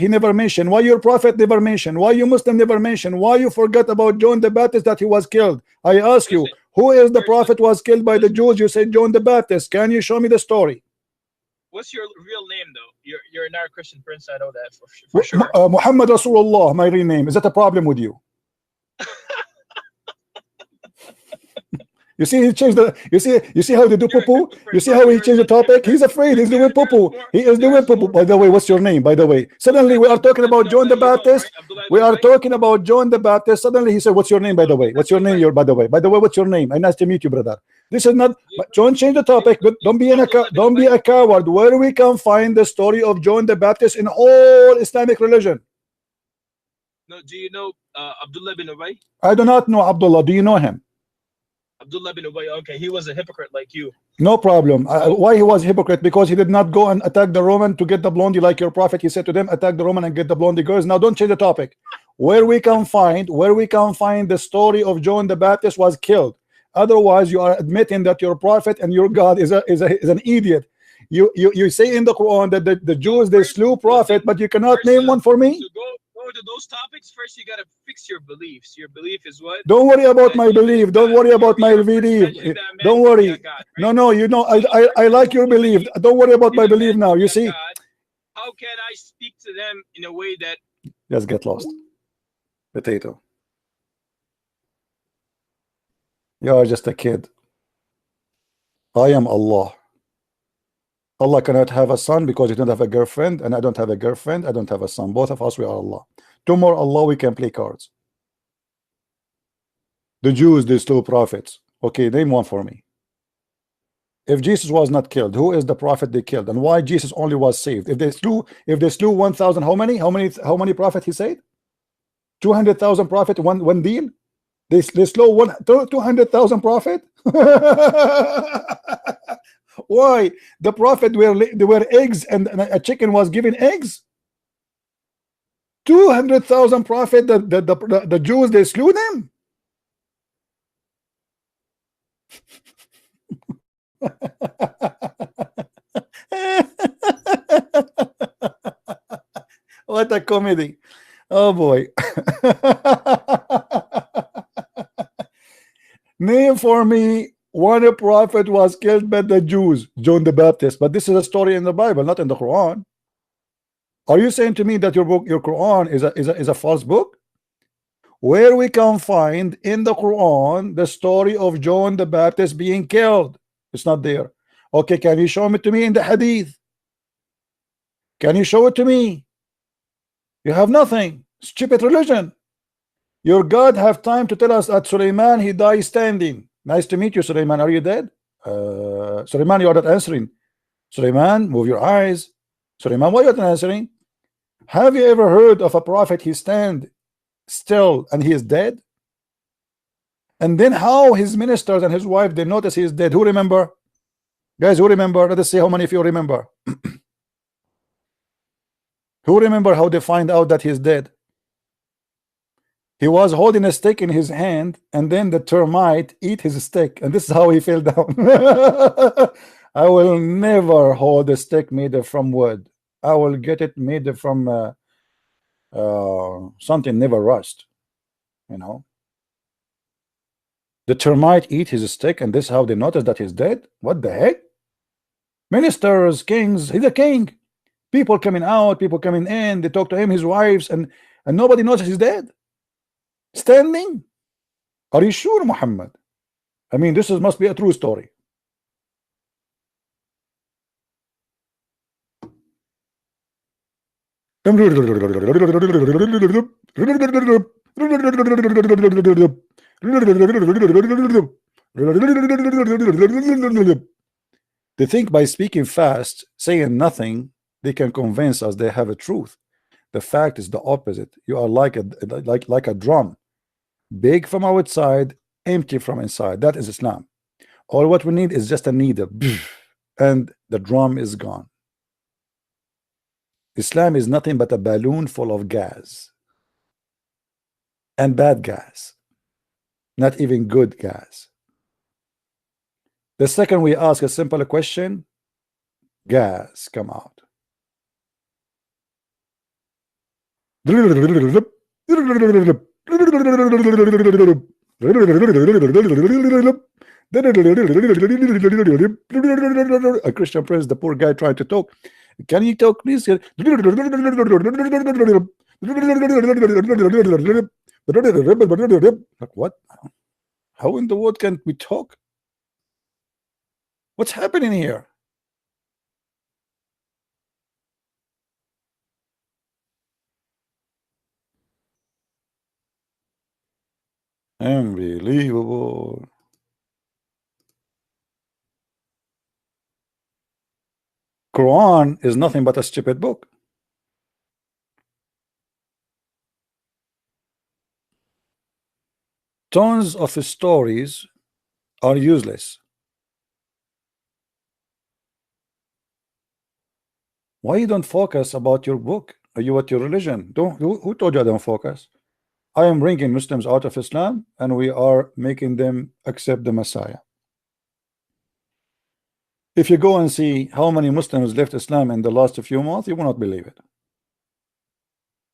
never mentioned? Why your prophet never mentioned? Why you Muslim never mentioned? Why you forgot about John the Baptist that he was killed? I ask you, who is the prophet was killed by the Jews? You said John the Baptist. Can you show me the story? What's your real name though? You're not a Christian prince. I know that for sure. Muhammad Rasulullah, my real name. Is that a problem with you? You see, he changed the. You see how they do poo-poo. You see how he changed the topic. He's afraid. He's doing poo-poo. He is doing poo-poo. By the way, what's your name? By the way, suddenly we are talking about John the Baptist. We are talking about John the Baptist. Suddenly he said, "What's your name?" By the way, what's your name? By the way, what's your name? And nice to meet you, brother. This is not. Don't change the topic. But don't be a coward. Where we can find the story of John the Baptist in all Islamic religion? No, do you know Abdullah bin Ubay? I do not know Abdullah. Do you know him? Abdullah bin Ubay, okay, he was a hypocrite like you. No problem. Why he was a hypocrite? Because he did not go and attack the Roman to get the blondie like your prophet. He said to them, attack the Roman and get the blondie girls. Now don't change the topic. Where we can find the story of John the Baptist was killed. Otherwise, you are admitting that your prophet and your God is an idiot. You say in the Quran that the Jews they slew prophet, but you cannot name one for me. To those topics first, you gotta fix your beliefs. Your belief is what? Don't worry about my belief. Don't worry about my belief. Don't worry. No, you know I like your belief. Don't worry about my belief now. You see? How can I speak to them in a way that? Just get lost. Potato. You are just a kid. I am Allah. Allah cannot have a son because you don't have a girlfriend, and I don't have a girlfriend. I don't have a son. Both of us, we are Allah. Tomorrow, Allah, we can play cards. The Jews, they slew prophets. Okay, name one for me. If Jesus was not killed, who is the prophet they killed, and why Jesus only was saved? If they slew 1,000, how many prophets he said? 200,000 prophet, one deal. They slew 200,000 prophet. Why? The prophet were eggs, and a chicken was giving eggs. 200,000 prophet. The Jews they slew them. What a comedy. Oh boy. Name for me one prophet was killed by the Jews, John the Baptist. But this is a story in the Bible, not in the Quran. Are you saying to me that your book, your Quran, is a false book? Where we can find in the Quran the story of John the Baptist being killed? It's not there. Okay, can you show it to me in the Hadith? Can you show it to me? You have nothing. Stupid religion. Your God have time to tell us that Suleiman, he died standing. Nice to meet you, Suleiman. Are you dead? Suleiman, you are not answering. Suleiman, move your eyes. Suleiman, why are you not answering? Have you ever heard of a prophet he stand still and he is dead? And then how his ministers and his wife, they notice he is dead? Who remember? Guys, who remember? Let us see how many of you remember. Who remember how they find out that he is dead? He was holding a stick in his hand, and then the termite eat his stick, and this is how he fell down. I will never hold a stick made from wood. I will get it made from something never rust. You know, the termite eat his stick, and this is how they notice that he's dead. What the heck? Ministers, kings, he's a king. People coming out, people coming in, they talk to him, his wives, and nobody notices he's dead. Standing? Are you sure, Muhammad? I mean, this must be a true story. They think by speaking fast, saying nothing, they can convince us they have a truth. The fact is the opposite. You are like a drum, big from outside, empty from inside. That is Islam. All what we need is just a needle, and the drum is gone. Islam is nothing but a balloon full of gas, and bad gas, not even good gas. The second we ask a simple question, gas come out. A Christian prince, the poor guy tried to talk. Can you talk, please? Like, what? How in the world can we talk? What's happening here? Unbelievable. Quran is nothing but a stupid book. Tons of stories are useless. Why you don't focus about your book? Are you at your religion? Who told you I don't focus? I am bringing Muslims out of Islam, and we are making them accept the Messiah. If you go and see how many Muslims left Islam in the last few months, you will not believe it.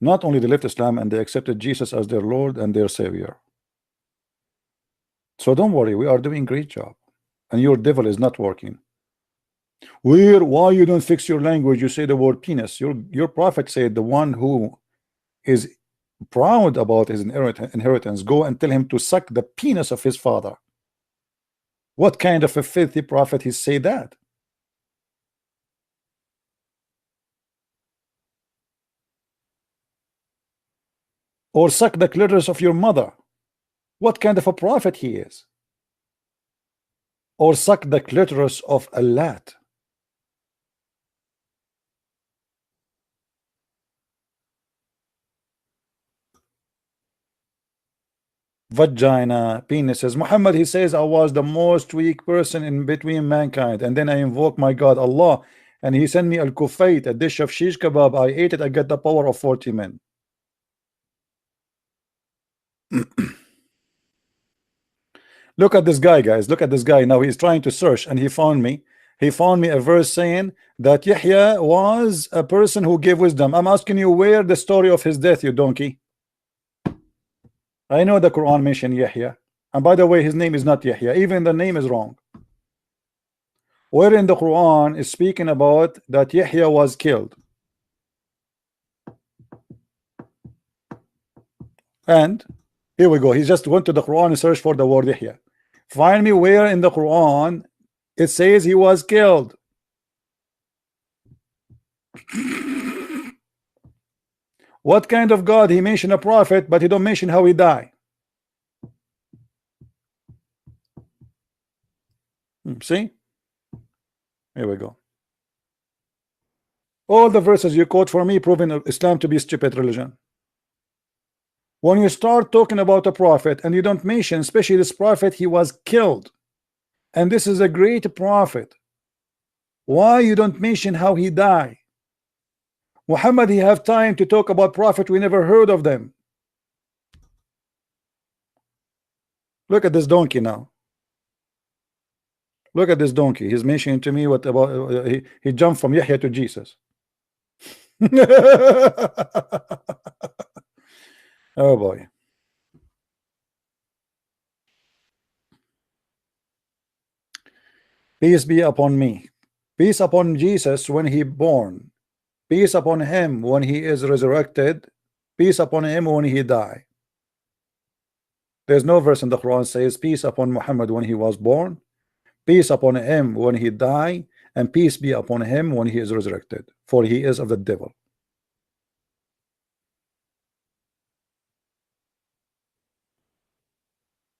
Not only they left Islam, and they accepted Jesus as their Lord and their Savior. So don't worry, we are doing a great job, and your devil is not working. Why you don't fix your language? You say the word penis. Your prophet said the one who is proud about his inheritance, go and tell him to suck the penis of his father. What kind of a filthy prophet he say that? Or suck the clitoris of your mother. What kind of a prophet he is? Or suck the clitoris of a lat. Vagina, penises. Muhammad, he says, I was the most weak person in between mankind, and then I invoke my God Allah, and he sent me al-kufayt, a dish of shish kebab. I ate it, I get the power of 40 men. Look at this guy, guys. Look at this guy. Now he's trying to search, and he found me a verse saying that Yahya was a person who gave wisdom. I'm asking you, where the story of his death, you donkey? I know the Quran mentioned Yahya, and by the way, his name is not Yahya. Even the name is wrong. Where in the Quran is speaking about that Yahya was killed? And here we go. He just went to the Quran and searched for the word Yahya. Find me where in the Quran it says he was killed. What kind of God? He mentioned a prophet, but he don't mention how he died. See? Here we go. All the verses you quote for me proving Islam to be a stupid religion. When you start talking about a prophet and you don't mention, especially this prophet, he was killed, and this is a great prophet, why you don't mention how he died? Muhammad, he have time to talk about prophet we never heard of them. Look at this donkey now. Look at this donkey. He's mentioning to me what about he jumped from Yahya to Jesus. Oh boy. Peace be upon me. Peace upon Jesus when he born. Peace upon him when he is resurrected. Peace upon him when he die. There's no verse in the Quran says peace upon Muhammad when he was born, peace upon him when he die, and peace be upon him when he is resurrected, for he is of the devil.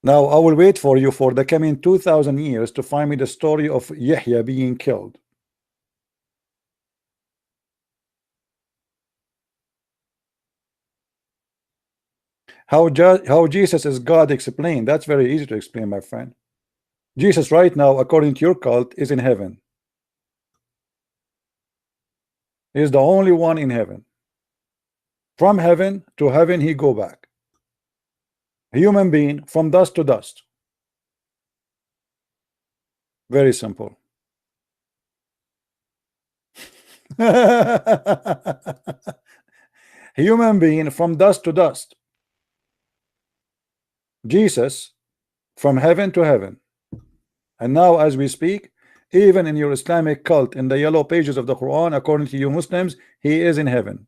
Now I will wait for you for the coming 2,000 years to find me the story of Yahya being killed. How Jesus is God explained? That's very easy to explain, my friend. Jesus right now, according to your cult, is in heaven. He is the only one in heaven. From heaven to heaven he go back. A human being from dust to dust. Very simple. Human being from dust to dust. Jesus from heaven to heaven. And now as we speak, even in your Islamic cult, in the yellow pages of the Quran, according to you Muslims, he is in heaven.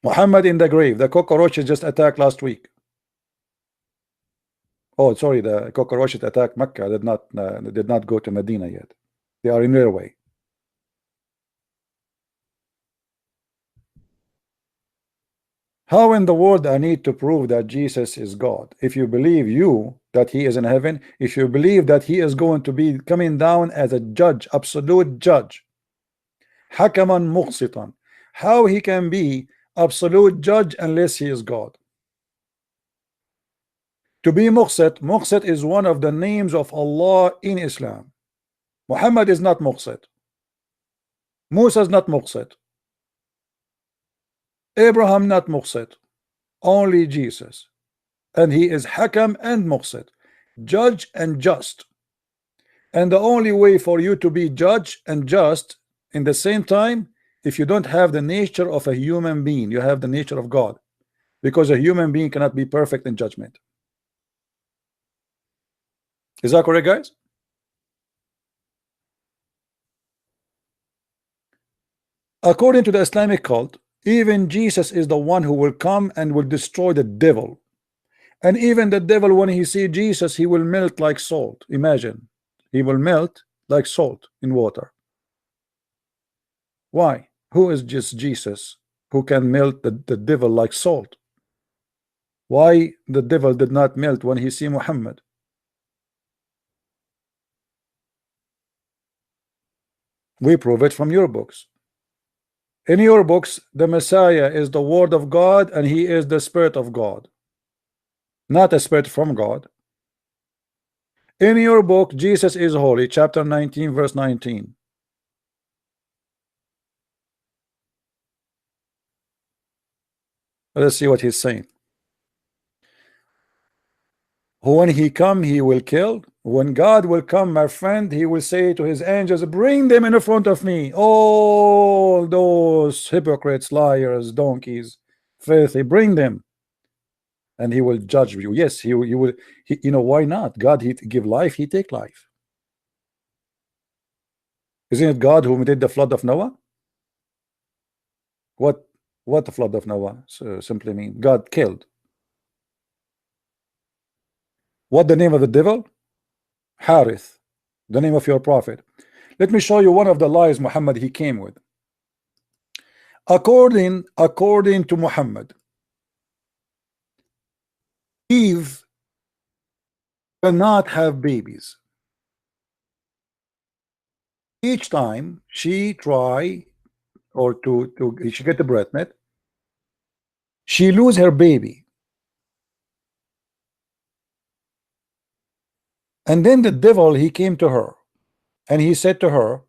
Muhammad in the grave. The cockroaches just attacked last week. Oh, sorry, the cockroaches attacked Mecca. Did not go to Medina yet. They are in their way. How in the world I need to prove that Jesus is God? If you believe that he is in heaven, if you believe that he is going to be coming down as a judge, absolute judge, hakaman muqsitan, how he can be absolute judge unless he is God? To be muqsit is one of the names of Allah in Islam. Muhammad is not muqsit. Musa is not muqsit. Abraham not muqsit. Only Jesus. And he is hakam and muqsit, judge and just. And the only way for you to be judge and just in the same time, if you don't have the nature of a human being, you have the nature of God, because a human being cannot be perfect in judgment. Is that correct, guys? According to the Islamic cult, even Jesus is the one who will come and will destroy the devil. And even the devil, when he sees Jesus, he will melt like salt. Imagine, he will melt like salt in water. Why? Who is just Jesus who can melt the devil like salt? Why the devil did not melt when he see Muhammad? We prove it from your books. In your books, the Messiah is the word of God and he is the spirit of God, not a spirit from God. In your book, Jesus is holy, chapter 19 verse 19. Let's see what he's saying. When he come, he will kill. When God will come, my friend, he will say to his angels, bring them in front of me, all those hypocrites, liars, donkeys, filthy, bring them, and he will judge you. Yes, he will. You know, why not? God, he give life, he take life. Isn't it God who did the flood of Noah? What What the flood of Noah simply mean? God killed. What the name of the devil? Harith, the name of your prophet. Let me show you one of the lies Muhammad he came with. According to Muhammad, Eve cannot have babies. Each time she try or she get the pregnant, she lose her baby. And then the devil he came to her and he said to her,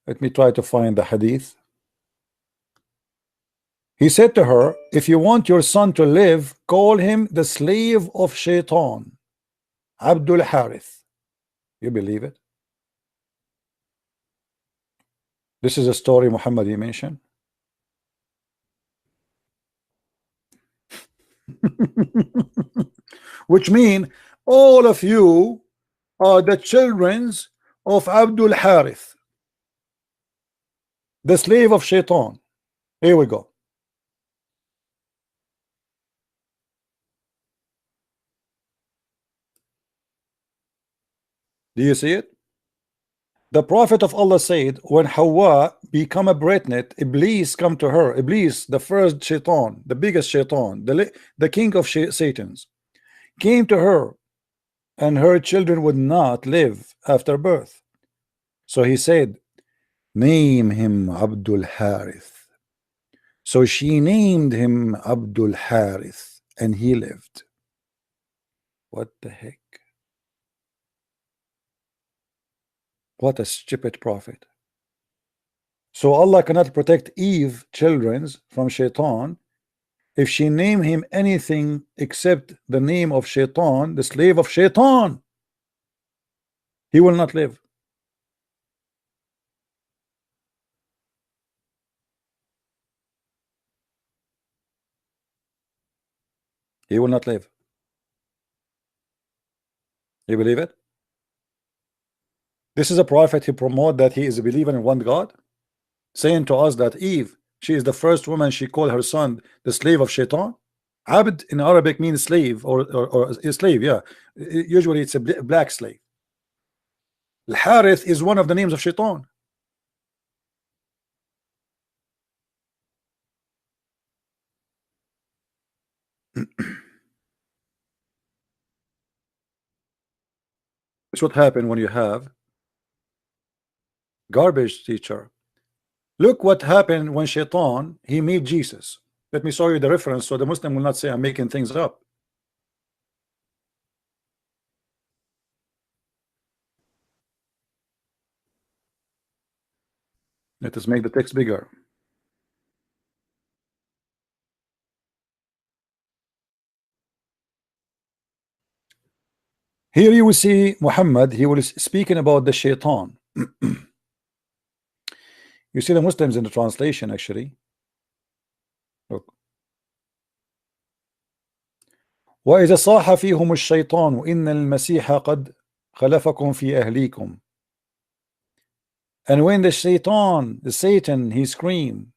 let me try to find the hadith. He said to her, if you want your son to live, call him the slave of Shaitan, Abdul Harith. You believe it? This is a story Muhammad he mentioned. Which mean all of you are the children of Abdul Harith, the slave of Shaitan. Here we go. Do you see it? The Prophet of Allah said, when Hawa become a pregnant, Iblis come to her. Iblis, the first Shaitan, the biggest Shaitan, the king of Satans, came to her, and her children would not live after birth. So he said, name him Abdul Harith. So she named him Abdul Harith, and he lived. What the heck? What a stupid prophet. So Allah cannot protect Eve children's from Shaitan if she name him anything except the name of Shaitan, the slave of Shaitan. He will not live. He will not live. You believe it? This is a prophet who promote that he is a believer in one God, saying to us that Eve, she is the first woman, she called her son the slave of Shaitan. Abd in Arabic means slave or a slave, yeah. Usually it's a black slave. Al-Harith is one of the names of Shaitan. It's what happened when you have garbage teacher. Look what happened when Shaitan he met Jesus. Let me show you the reference so the Muslim will not say I'm making things up. Let us make the text bigger. Here you will see Muhammad, he was speaking about the Shaitan. You see the Muslims in the translation actually. Look. وإذا صاح فيهم الشيطان إن المسيح قد خلفكم في أهليكم. And when the Satan, he screamed,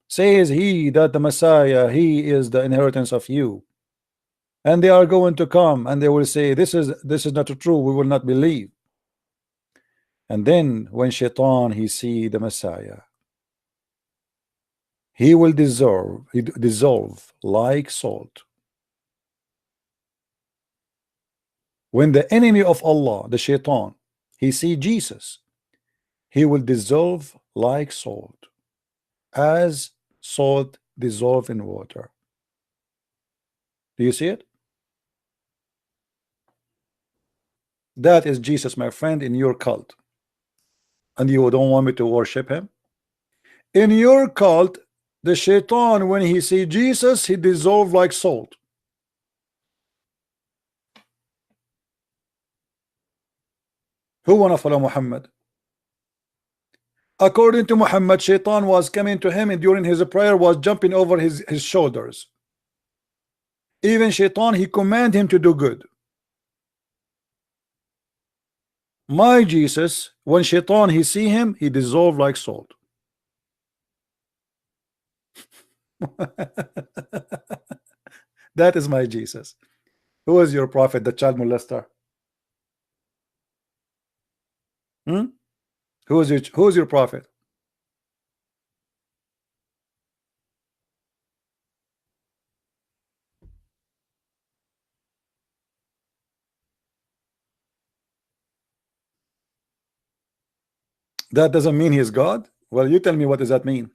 says he that the Messiah, he is the inheritance of you. And they are going to come and they will say, this is not true, we will not believe. And then when Shaitan he see the Messiah, he will dissolve like salt. When the enemy of Allah, the Shaitan, he see Jesus, he will dissolve like salt, as salt dissolve in water. Do you see it? That is Jesus, my friend, in your cult. And you don't want me to worship him? In your cult, the Shaitan, when he see Jesus, he dissolve like salt. Who wanna follow Muhammad? According to Muhammad, Shaitan was coming to him and during his prayer was jumping over his shoulders. Even Shaitan, he command him to do good. My Jesus, when shaitan he see him, he dissolve like salt. That is my Jesus. Who is your prophet, the child molester? Who is your prophet? That doesn't mean he is God. Well, you tell me, what does that mean?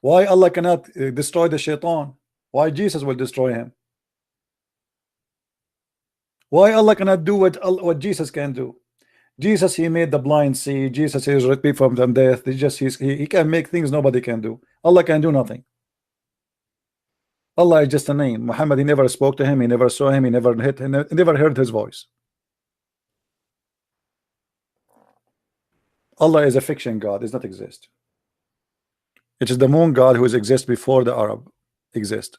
Why Allah cannot destroy the shaitan? Why Jesus will destroy him? Why Allah cannot do what Jesus can do? Jesus, he made the blind see. Jesus is raised people from death. He can make things nobody can do. Allah can do nothing. Allah is just a name. Muhammad, he never spoke to him, he never saw him, he never heard his voice. Allah is a fiction God, does not exist. It is the moon God who exists before the Arab exist.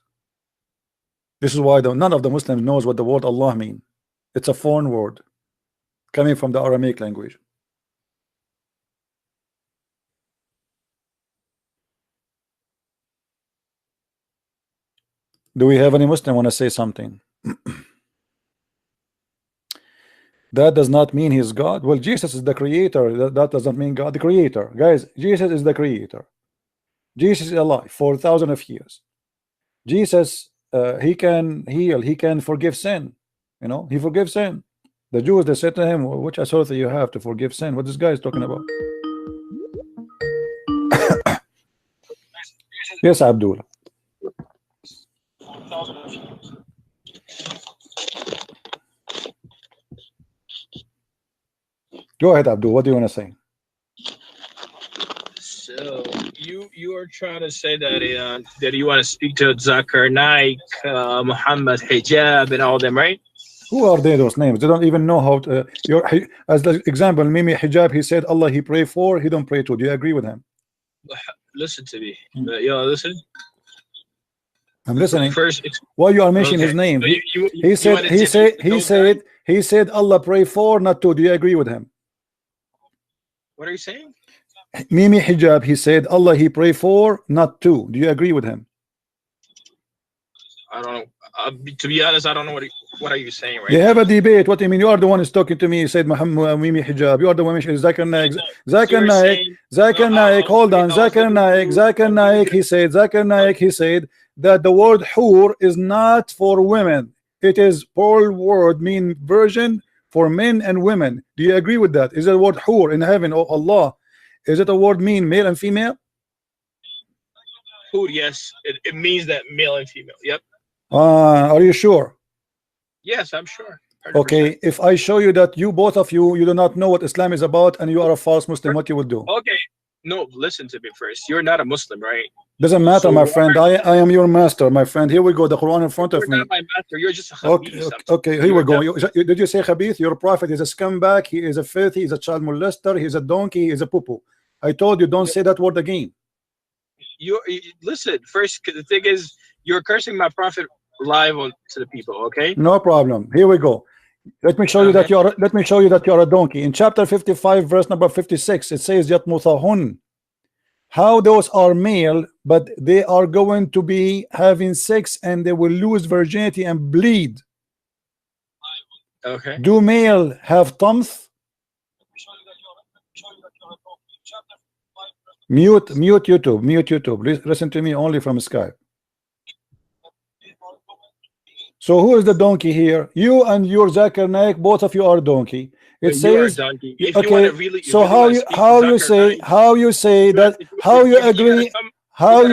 This is why none of the Muslims knows what the word Allah mean. It's a foreign word coming from the Aramaic language. Do we have any Muslim want to say something? That does not mean he's God. Well, Jesus is the creator. That does not mean God, the creator. Guys, Jesus is the creator. Jesus is alive for thousands of years. Jesus, he can heal, he can forgive sin. You know, he forgives sin. The Jews, they said to him, which authority you have to forgive sin? What this guy is talking about? Yes, Abdul. Go ahead, Abdul. What do you want to say? So you are trying to say that that you want to speak to Zakir Naik, Muhammad Hijab, and all them, right? Who are they? Those names? They don't even know how to. As the example, Mimi Hijab, he said Allah he pray for, he don't pray to. Do you agree with him? Listen to me. Yo, listen. I'm listening. First, why you are mentioning his name? He said Allah pray for, not to. Do you agree with him? What are you saying? Mimi Hijab, he said Allah he pray for, not to. Do you agree with him? I don't know. To be honest, I don't know what are you saying right now. You have a debate. What do you mean? You are the one who's talking to me. You said Muhammad Mimi Hijab. You are the one mentioning Zakir Naik. Zakir Naik. Hold on. Zakir Naik. He said that the word hur is not for women. It is plural word, mean version for men and women. Do you agree with that? Is it the word hur in heaven? Oh Allah, is it a word mean male and female? Hur, yes. It means that male and female. Yep. Are you sure? Yes, I'm sure. 100%. Okay, if I show you that both of you do not know what Islam is about and you are a false Muslim, what you would do? Okay, no, listen to me first. You're not a Muslim, right? Doesn't matter, so my friend. I am your master, my friend. Here we go. The Quran in front of me. You're not my master. You're just a khabith. Okay, here we go. Did you say khabith? Your prophet is a scumbag. He is a filthy. He's a child molester. He's a donkey. He's a poo-poo. I told you, don't say that word again. You listen first. The thing is, you're cursing my prophet live to the people. Okay, no problem. Here we go. Let me show you that you are. Let me show you that you are a donkey. In chapter 55, verse number 56, it says yatmuthahun. How those are male, but they are going to be having sex and they will lose virginity and bleed. Okay. Do male have thumbs? Mute YouTube. Mute YouTube. Listen to me only from Skype. So who is the donkey here? You and your Zakir Naik, both of you are donkey. It says okay. So how you say that? How you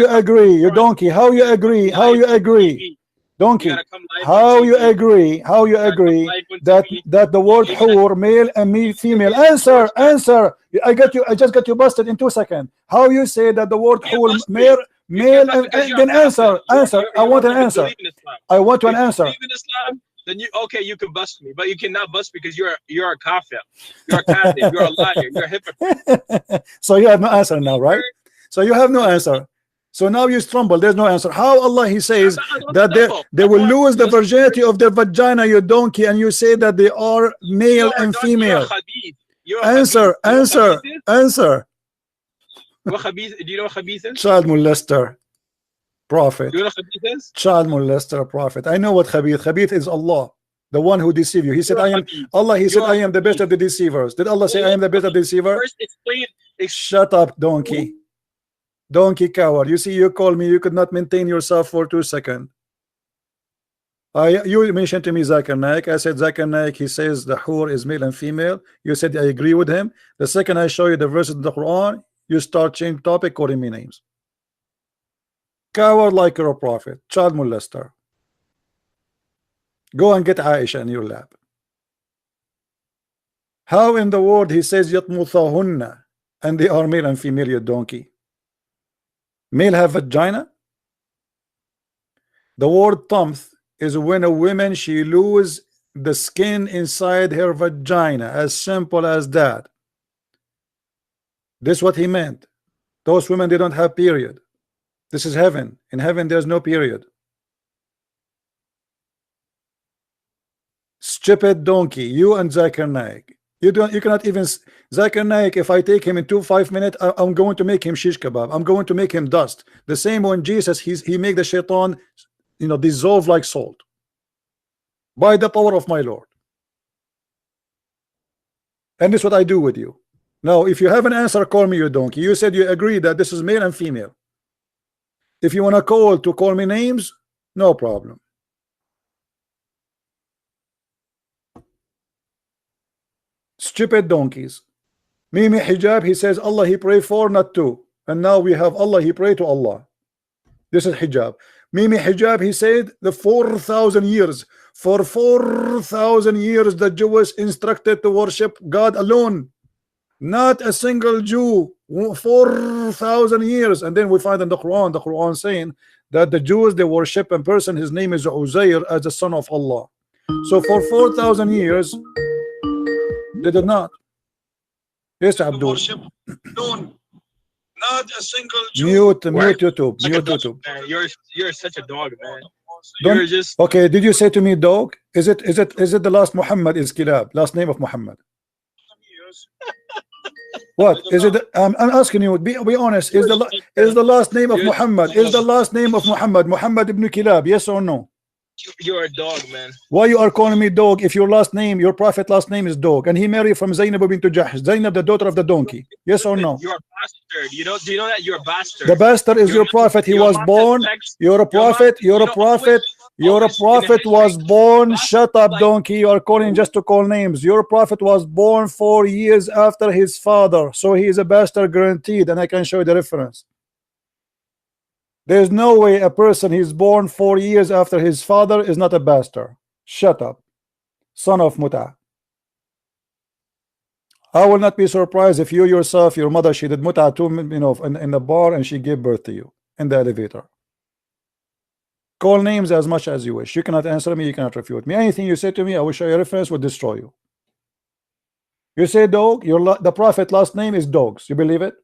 agree? You donkey? How you agree? Donkey? How you agree that the word hur, male and female? Answer. I just got you busted in 2 seconds. How you say that the word hur, male and then answer. I want an answer. I want an answer. Then you can bust me, but you cannot bust because you're a kafir. You're a kafir. You're a liar. You're a hypocrite. So you have no answer now, right? So you have no answer. So now you stumble. There's no answer. How Allah He says that stumble. they will lose the virginity of their vagina, you donkey, and you say that they are male and female. Answer. Answer. Do you know what khabith is? Child molester, prophet. Do you know what khabith is? Child molester, prophet. I know what khabith. Khabith is Allah, the one who deceives you. He said, I am Allah. He said, I am the best of the deceivers. Did Allah say I am the best of the deceiver? First explain. Shut up, donkey. Donkey coward. You see, you call me, you could not maintain yourself for 2 seconds. You mentioned to me Zakir Naik. I said Zakir Naik, he says the hur is male and female. You said I agree with him. The second I show you the verses in the Quran, you start changing topic, calling me names. Coward like you're a prophet. Child molester. Go and get Aisha in your lap. How in the world he says yatmuthahunna and they are male and female, you donkey? Male have vagina? The word tamth is when a woman she lose the skin inside her vagina, as simple as that. This is what he meant. Those women, they don't have period. This is heaven. In heaven there's no period. Stupid donkey, you and Zakir Naik. You cannot even Zakir Naik. If I take him in 5 minutes, I'm going to make him shish kebab. I'm going to make him dust. The same when Jesus, he make the shaitan, you know, dissolve like salt by the power of my Lord. And this is what I do with you. Now, if you have an answer, call me, you donkey. You said you agree that this is male and female. If you want to call me names, no problem. Stupid donkeys. Mimi hijab, he says Allah he pray for, not to. And now we have Allah he pray to Allah. This is hijab. Mimi hijab, he said the 4,000 years. For 4,000 years the Jews instructed to worship God alone. Not a single Jew. 4,000 years. And then we find in the Quran saying that the Jews, they worship a person, his name is Uzair, as the son of Allah. So for 4,000 years they did not. Yes, Abdul. Not a single Jew. Mute YouTube. Mute YouTube. Man, you're such a dog, man. You're just okay. Did you say to me dog? Is it the last Muhammad is Kilab? Last name of Muhammad? What is it? I'm asking you. Be honest. Is the last name of Muhammad? Is the last name of Muhammad ibn Kilab? Yes or no? You're a dog, man. Why you are calling me dog if your last name, your prophet last name is dog, and he married from Zainab bint Jahsh, Zainab the daughter of the donkey? Yes or no? You're a bastard. Do you know that you're a bastard? The bastard is your prophet. He was born. You're a prophet. You're a prophet. Your prophet was born. Shut up, donkey. You are calling just to call names. Your prophet was born 4 years after his father, so he is a bastard guaranteed, and I can show you the reference. There's no way a person he's born 4 years after his father is not a bastard. Shut up, son of Muta. I will not be surprised if you yourself, your mother, she did Muta too, you know, in the bar, and she gave birth to you in the elevator. Call names as much as you wish. You cannot answer me. You cannot refute me. Anything you say to me, I will show you a reference, will destroy you. You say dog. The prophet last name is dogs. You believe it?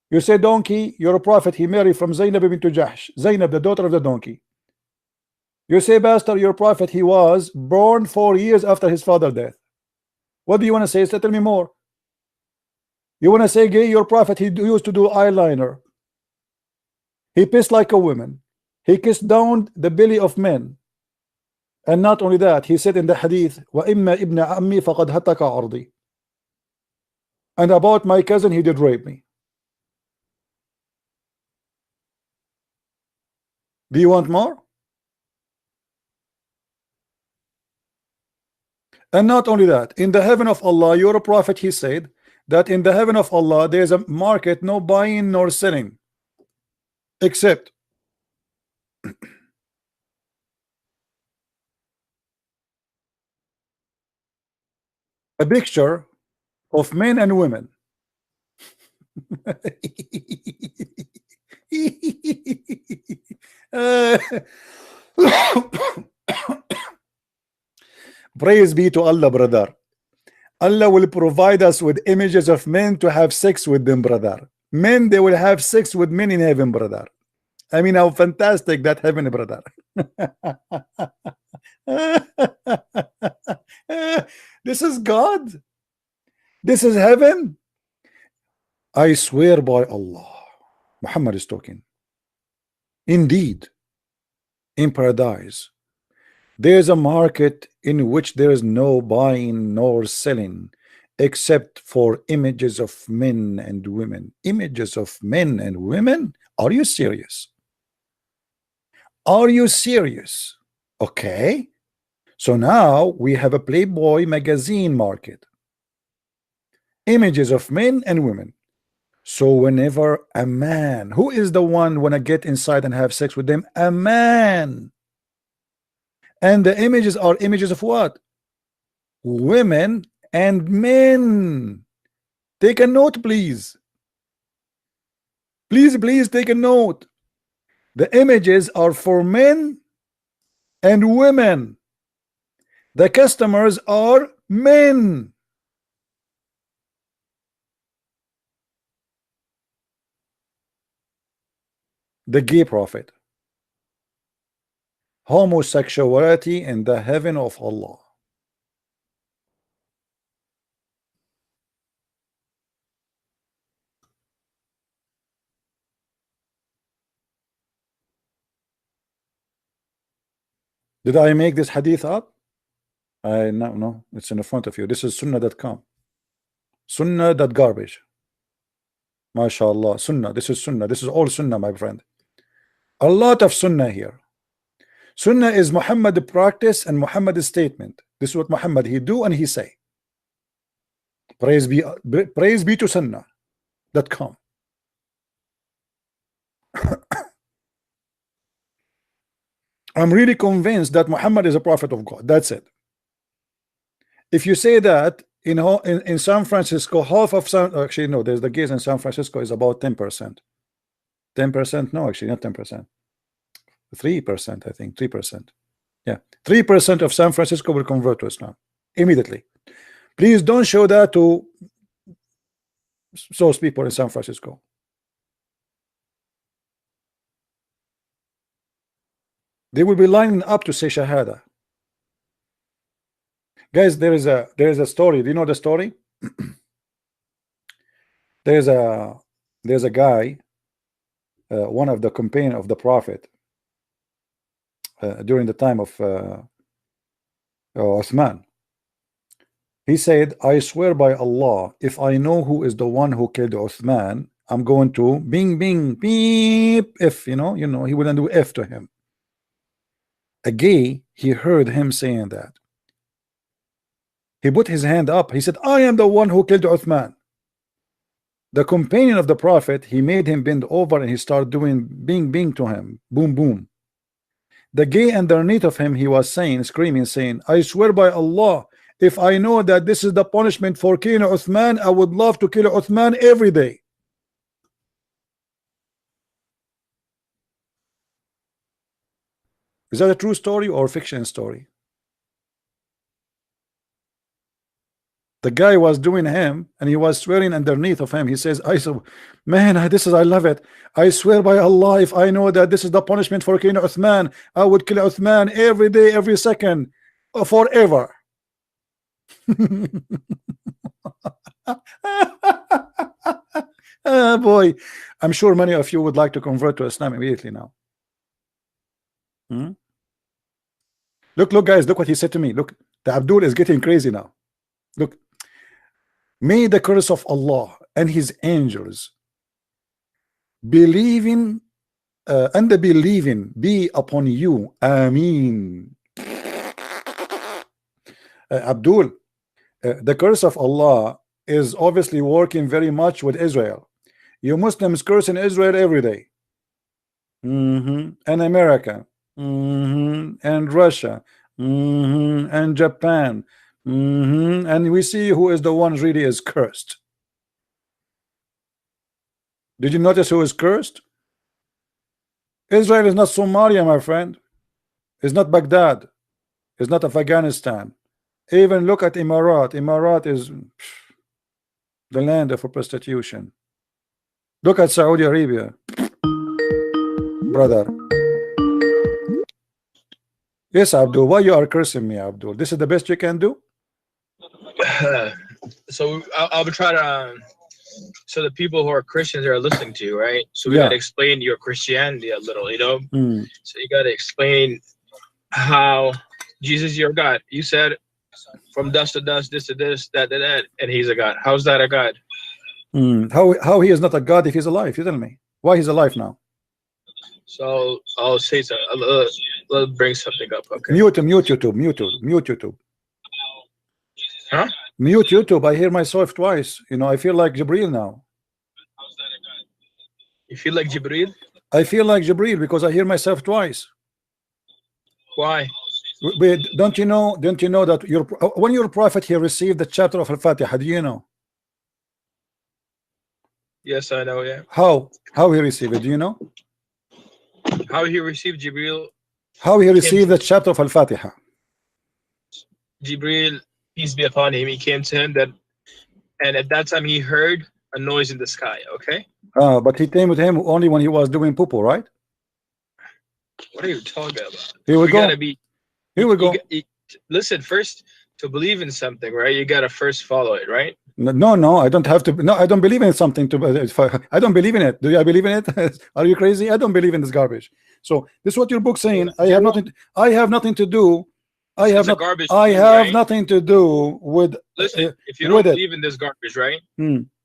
You say donkey, you're a prophet, he married from Zainab bint Jahsh, Zainab the daughter of the donkey. You say bastard, your prophet, he was born 4 years after his father's death. What do you want to say? Tell me more. You want to say gay, your prophet, he used to do eyeliner. He pissed like a woman. He kissed down the belly of men. And not only that, he said in the hadith, وَإِمَّا إِبْنَ عَمِّي فَقَدْ هَتَكَ عَرْضِي. And about my cousin, he did rape me. Do you want more? And not only that, in the heaven of Allah, you're a prophet, he said that in the heaven of Allah there's a market, no buying nor selling, except a picture of men and women. Praise be to Allah, brother. Allah will provide us with images of men to have sex with them, brother. Men, they will have sex with men in heaven, brother. I mean, how fantastic that heaven, brother. This is God. This is heaven. I swear by Allah, Muhammad is talking. Indeed, in paradise, there is a market in which there is no buying nor selling except for images of men and women. Images of men and women? Are you serious? Are you serious? Okay. So now we have a Playboy magazine market. Images of men and women. So whenever a man, who is the one wanna get inside and have sex with them? A man. And the images are images of what? Women and men. Take a note, please. Please take a note. The images are for men and women. The customers are men. The gay prophet. Homosexuality in the heaven of Allah. Did I make this hadith up? No, it's in the front of you. This is sunnah.com. Sunnah.garbage. MashaAllah. Sunnah. This is sunnah. This is all sunnah, my friend. A lot of sunnah here. Sunnah is Muhammad practice and Muhammad statement. This is what Muhammad he do and he say. Praise be to sunnah.com. I'm really convinced that Muhammad is a prophet of God. That's it. If you say that in San Francisco, half of actually no, there's the gays in San Francisco is about 10%. 10%? No, actually not 10%. 3%, I think. 3%. Yeah, 3% of San Francisco will convert to Islam immediately. Please don't show that to those people in San Francisco. They will be lining up to say Shahada. Guys, there is a story. Do you know the story? There's a guy, one of the companion of the Prophet during the time of Uthman. He said, I swear by Allah, if I know who is the one who killed Uthman, I'm going to bing bing beep. If he wouldn't do F to him. A gay, he heard him saying that. He put his hand up. He said, I am the one who killed Uthman. The companion of the Prophet, he made him bend over and he started doing bing bing to him. Boom boom. The gay underneath of him, he was saying, screaming, saying, I swear by Allah, if I know that this is the punishment for killing Uthman, I would love to kill Uthman every day. Is that a true story or fiction story? The guy was doing him and he was swearing underneath of him. He says, I love it. I swear by Allah, if I know that this is the punishment for killing Uthman, I would kill Uthman every day, every second, forever. Boy, I'm sure many of you would like to convert to Islam immediately now. Look, guys, look what he said to me. Look, the Abdul is getting crazy now. Look, may the curse of Allah and his angels believing and the believing be upon you. Ameen. Abdul, the curse of Allah is obviously working very much with Israel. You Muslims curse in Israel every day. And America. And Russia. And Japan. And we see who is the one really is cursed. Did you notice who is cursed? Israel is not Somalia, my friend. It's not Baghdad. It's not Afghanistan. Even look at Emirat. Emirat is the land of prostitution. Look at Saudi Arabia, brother. Yes, Abdul. Why you are cursing me, Abdul? This is the best you can do. So I'll try to. So the people who are Christians are listening to you, right? So we got to explain your Christianity a little, you know. So you got to explain how Jesus is your God. You said from dust to dust, this to this, that to that, and he's a God. How's that a God? How he is not a God if he's alive? You tell me why he's alive now. So I'll say so. Let's bring something up. Okay. Mute YouTube. Huh? Mute YouTube. I hear myself twice. You know, I feel like Jibril now. You feel like Jibril? I feel like Jibril because I hear myself twice. Why? Wait, don't you know that when your prophet he received the chapter of Al-Fatiha, do you know? Yes, I know, yeah. How he received it, do you know? How he received Jibril? How he received the chapter of Al-Fatiha? Jibril, peace be upon him, he came to him and at that time he heard a noise in the sky, okay? But he came with him only when he was doing poo-poo, right? What are you talking about? Here we go. Here we go. Listen, first, to believe in something, right? You gotta first follow it, right? No, I don't have to. No, I don't believe in something. I don't believe in it. Do you believe in it? Are you crazy? I don't believe in this garbage. So this is what your book saying. I have nothing to do. I have nothing to do with. Listen, if you don't believe in this garbage, right?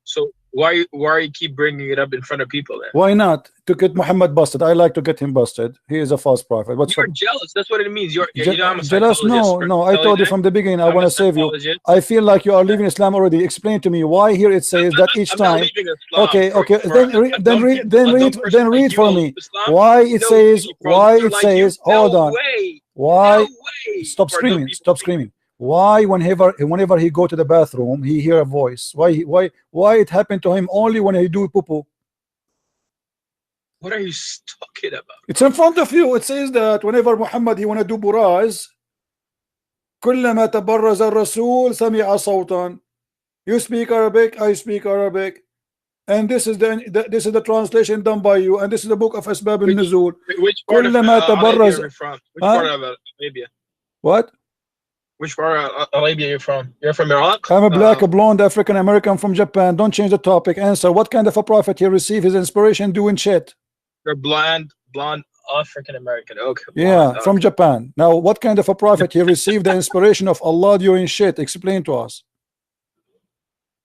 So why you keep bringing it up in front of people then? Why not? To get Muhammad busted. I like to get him busted. He is a false prophet. You're jealous. That's what it means. You're jealous. No. I told you from the beginning. I want to save you. I feel like you are leaving Islam already. Explain to me why here it says that each time. Okay. Then read for me. Why it says. Hold on. Why? Stop screaming. Why whenever he go to the bathroom he hear a voice? Why it happened to him only when he do poo-poo? What are you talking about? It's in front of you. It says that whenever Muhammad he wanna do buraz, كلما تبرز الرسول سمع صوتا. You speak Arabic, I speak Arabic, and this is the translation done by you, and this is the book of Asbab al-Nuzul. Which part of Arabia are you from? Which part of Arabia? What? Which part of Arabia are you from? You're from Iraq? I'm a black, blonde, African American from Japan. Don't change the topic. Answer. What kind of a prophet he received his inspiration doing shit? You're blonde African American. Okay. Yeah, from Japan. Now, what kind of a prophet he received the inspiration of Allah doing shit? Explain to us.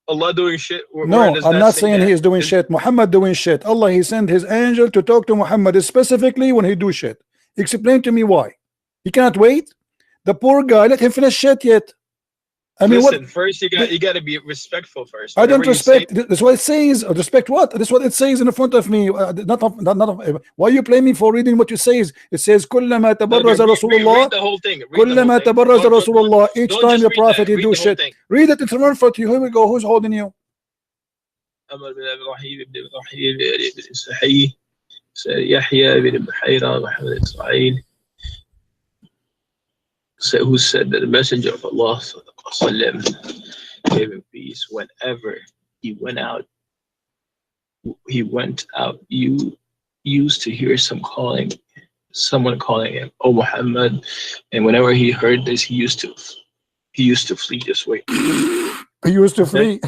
Allah doing shit? No, I'm not saying he is doing shit. Muhammad doing shit. Allah, he sent his angel to talk to Muhammad specifically when he do shit. Explain to me why. He cannot wait. The poor guy, let him finish shit yet. I mean, listen, first you got to be respectful first. I don't respect. That's what it says. Respect what? That's what it says in front of me. Why you blame me for reading what you says? It says كلما تبرز رسول الله. Read the whole thing. كلما تبرز رسول الله. Each time the prophet you do shit. Read it. It's in front of you. Here we go. Who's holding you? يحيى بن بحيرة محمد إسماعيل. Who said that the messenger of Allah gave him peace whenever he went out, you used to hear someone calling him, "Oh Muhammad," and whenever he heard this, he used to flee this way. He used to flee.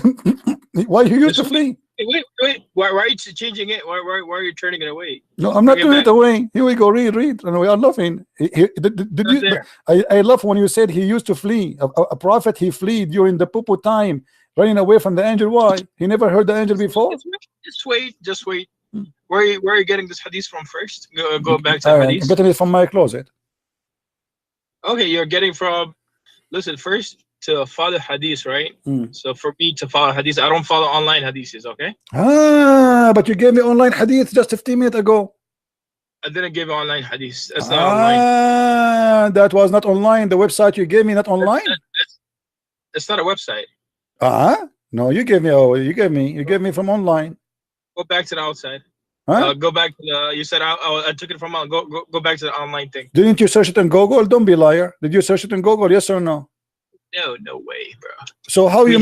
Why he used to flee? Wait. Why are you changing it? Why are you turning it away? No, I'm not turning it away. Here we go. Read. And we are laughing. I love when you said he used to flee. A prophet, he flee during the poo-poo time, running away from the angel. Why? He never heard the angel before? Just wait. Where are you getting this hadith from first? Go back to the hadith. I'm getting it from my closet. Okay, you're getting from. Listen, first to follow hadith, right? So for me to follow hadith, I don't follow online hadiths, okay? But you gave me online hadith just 15 minutes ago. I didn't give you online hadith. That's not online. That was not online. The website you gave me not online. It's not a website. No, you gave me from online. Go back to the outside. Go back to the. You said I took it from. Go back to the online thing. Didn't you search it on Google? Don't be a liar. Did you search it on Google? Yes or no? No way, bro. So how you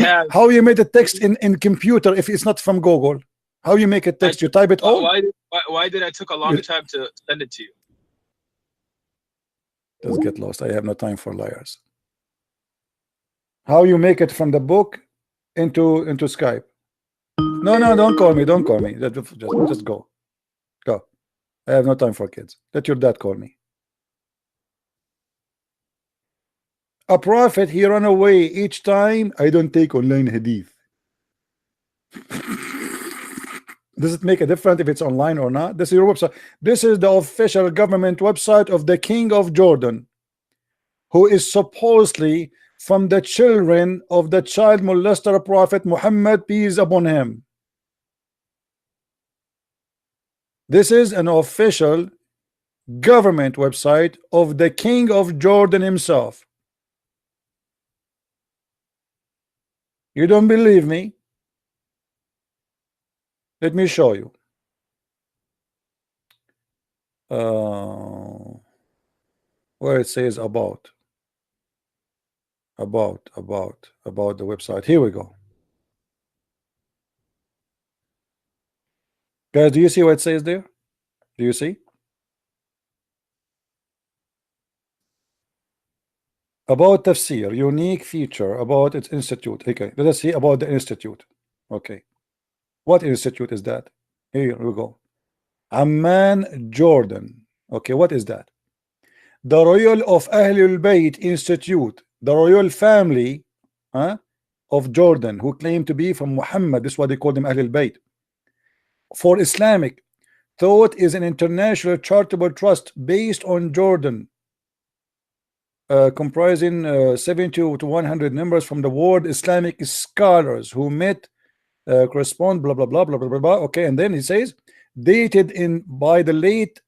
made the text in computer if it's not from Google? How you make a text? You type it all? Why did I took a long time to send it to you? Just get lost. I have no time for liars. How you make it from the book into Skype? No, don't call me. Don't call me. Just go. Go. I have no time for kids. Let your dad call me. A prophet, he run away each time. I don't take online hadith. Does it make a difference if it's online or not? This is your website. This is the official government website of the King of Jordan, who is supposedly from the children of the child molester Prophet Muhammad, peace upon him. This is an official government website of the King of Jordan himself. You don't believe me? Let me show you. Where it says about the website. Here we go. Guys, do you see what it says there? Do you see? About tafsir, unique feature about its institute. Okay, let us see about the institute. Okay, what institute is that? Here we go. Amman, Jordan. Okay, what is that? The Royal of HELLlloOOO Bayt Institute, the royal family of Jordan, who claim to be from Muhammad. This is what they call them, HELLlloOOO Bayt. For Islamic thought is an international charitable trust based on Jordan, comprising 70 to 100 members from the world Islamic scholars who met, correspond, blah blah blah blah blah blah. Okay, and then he says, dated in by the late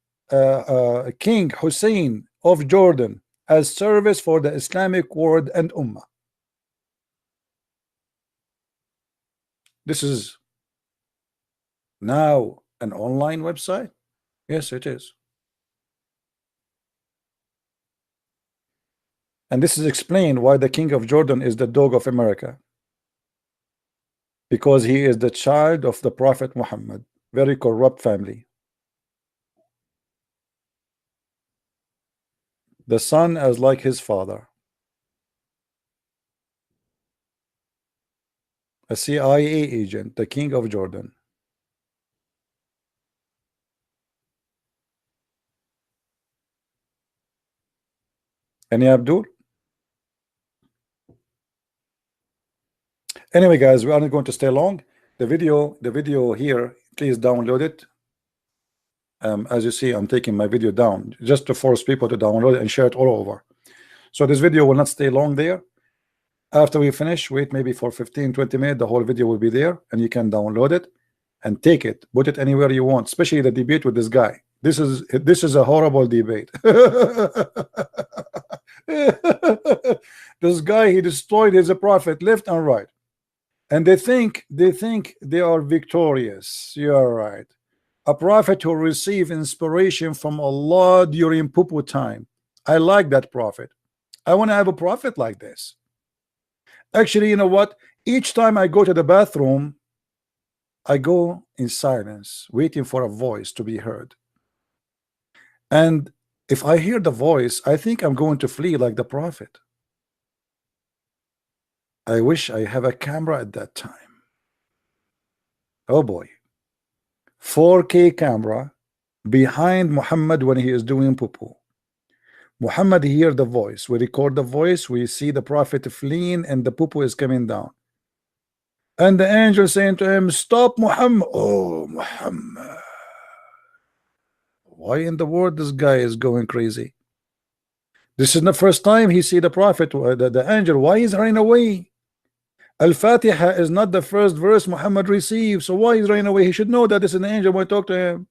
King Hussein of Jordan as service for the Islamic world and Ummah. This is now an online website. Yes, it is. And this is explained why the King of Jordan is the dog of America, because he is the child of the Prophet Muhammad. Very corrupt family. The son as like his father. A CIA agent, the King of Jordan. Any Abdul? Anyway, guys, we aren't going to stay long. The video here, please download it. As you see, I'm taking my video down just to force people to download it and share it all over. So this video will not stay long there. After we finish, wait maybe for 15-20 minutes, the whole video will be there and you can download it and take it, put it anywhere you want, especially the debate with this guy. This is a horrible debate. This guy, he destroyed his prophet left and right, and they think they are victorious. You're right. A prophet who received inspiration from Allah during Pupu time. I like that prophet. I want to have a prophet like this. Actually, you know what? Each time I go to the bathroom, I go in silence, waiting for a voice to be heard. And if I hear the voice, I think I'm going to flee like the prophet. I wish I have a camera at that time. Oh boy. 4K camera behind Muhammad when he is doing pupu. Muhammad hear the voice. We record the voice. We see the prophet fleeing and the pupu is coming down. And the angel saying to him, stop Muhammad. Oh, Muhammad. Why in the world this guy is going crazy? This is the first time he see the prophet, the angel. Why is running away? Al-Fatiha is not the first verse Muhammad received. So why is running away? He should know that this is an angel when I talk to him.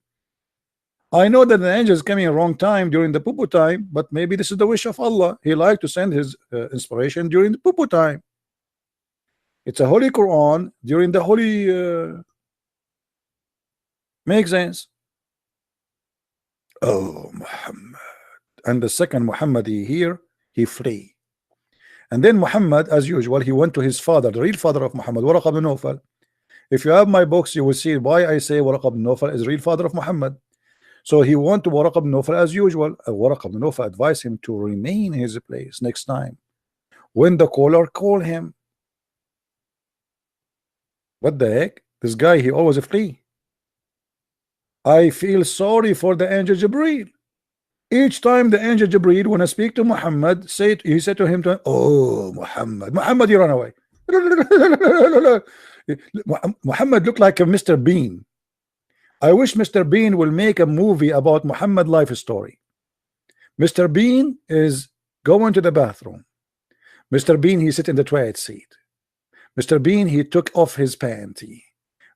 I know that the angel is coming a wrong time during the pupu time, but maybe this is the wish of Allah. He liked to send his inspiration during the pupu time. It's a holy Quran during the holy makes sense. Oh, Muhammad. And the second Muhammad here, he flee. And then Muhammad, as usual, he went to his father, the real father of Muhammad, Waraq ibn Nawfal. If you have my books, you will see why I say Waraq ibn Nawfal is real father of Muhammad. So he went to Waraq ibn Nawfal as usual. Waraq ibn Nawfal advised him to remain in his place next time. When the caller call him, what the heck? This guy, he always flee. I feel sorry for the angel Jibreel. Each time the angel Jibreel, when I speak to Muhammad, he said to him, oh Muhammad, Muhammad, you run away. Muhammad looked like a Mr. Bean. I wish Mr. Bean will make a movie about Muhammad life story. Mr. Bean is going to the bathroom. Mr. Bean, he sit in the toilet seat. Mr. Bean, he took off his panty.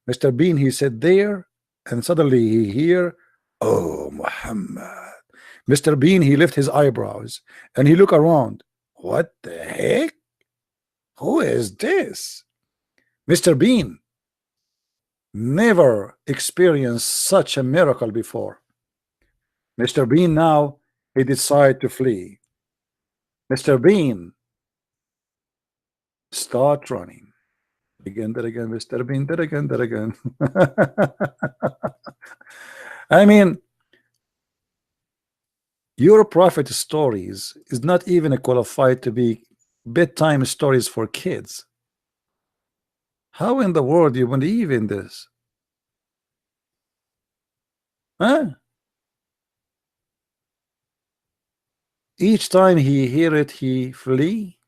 Mr. Bean, he sat there, and suddenly he hear, oh Muhammad. Mr. Bean, he lift his eyebrows and he look around. What the heck? Who is this? Mr. Bean never experienced such a miracle before. Mr. Bean now, he decide to flee. Mr. Bean start running. Again, that again, Mr. Bean, that again, that again. I mean, your prophet stories is not even qualified to be bedtime stories for kids. How in the world do you believe in this? Huh? Each time he hear it, he flee.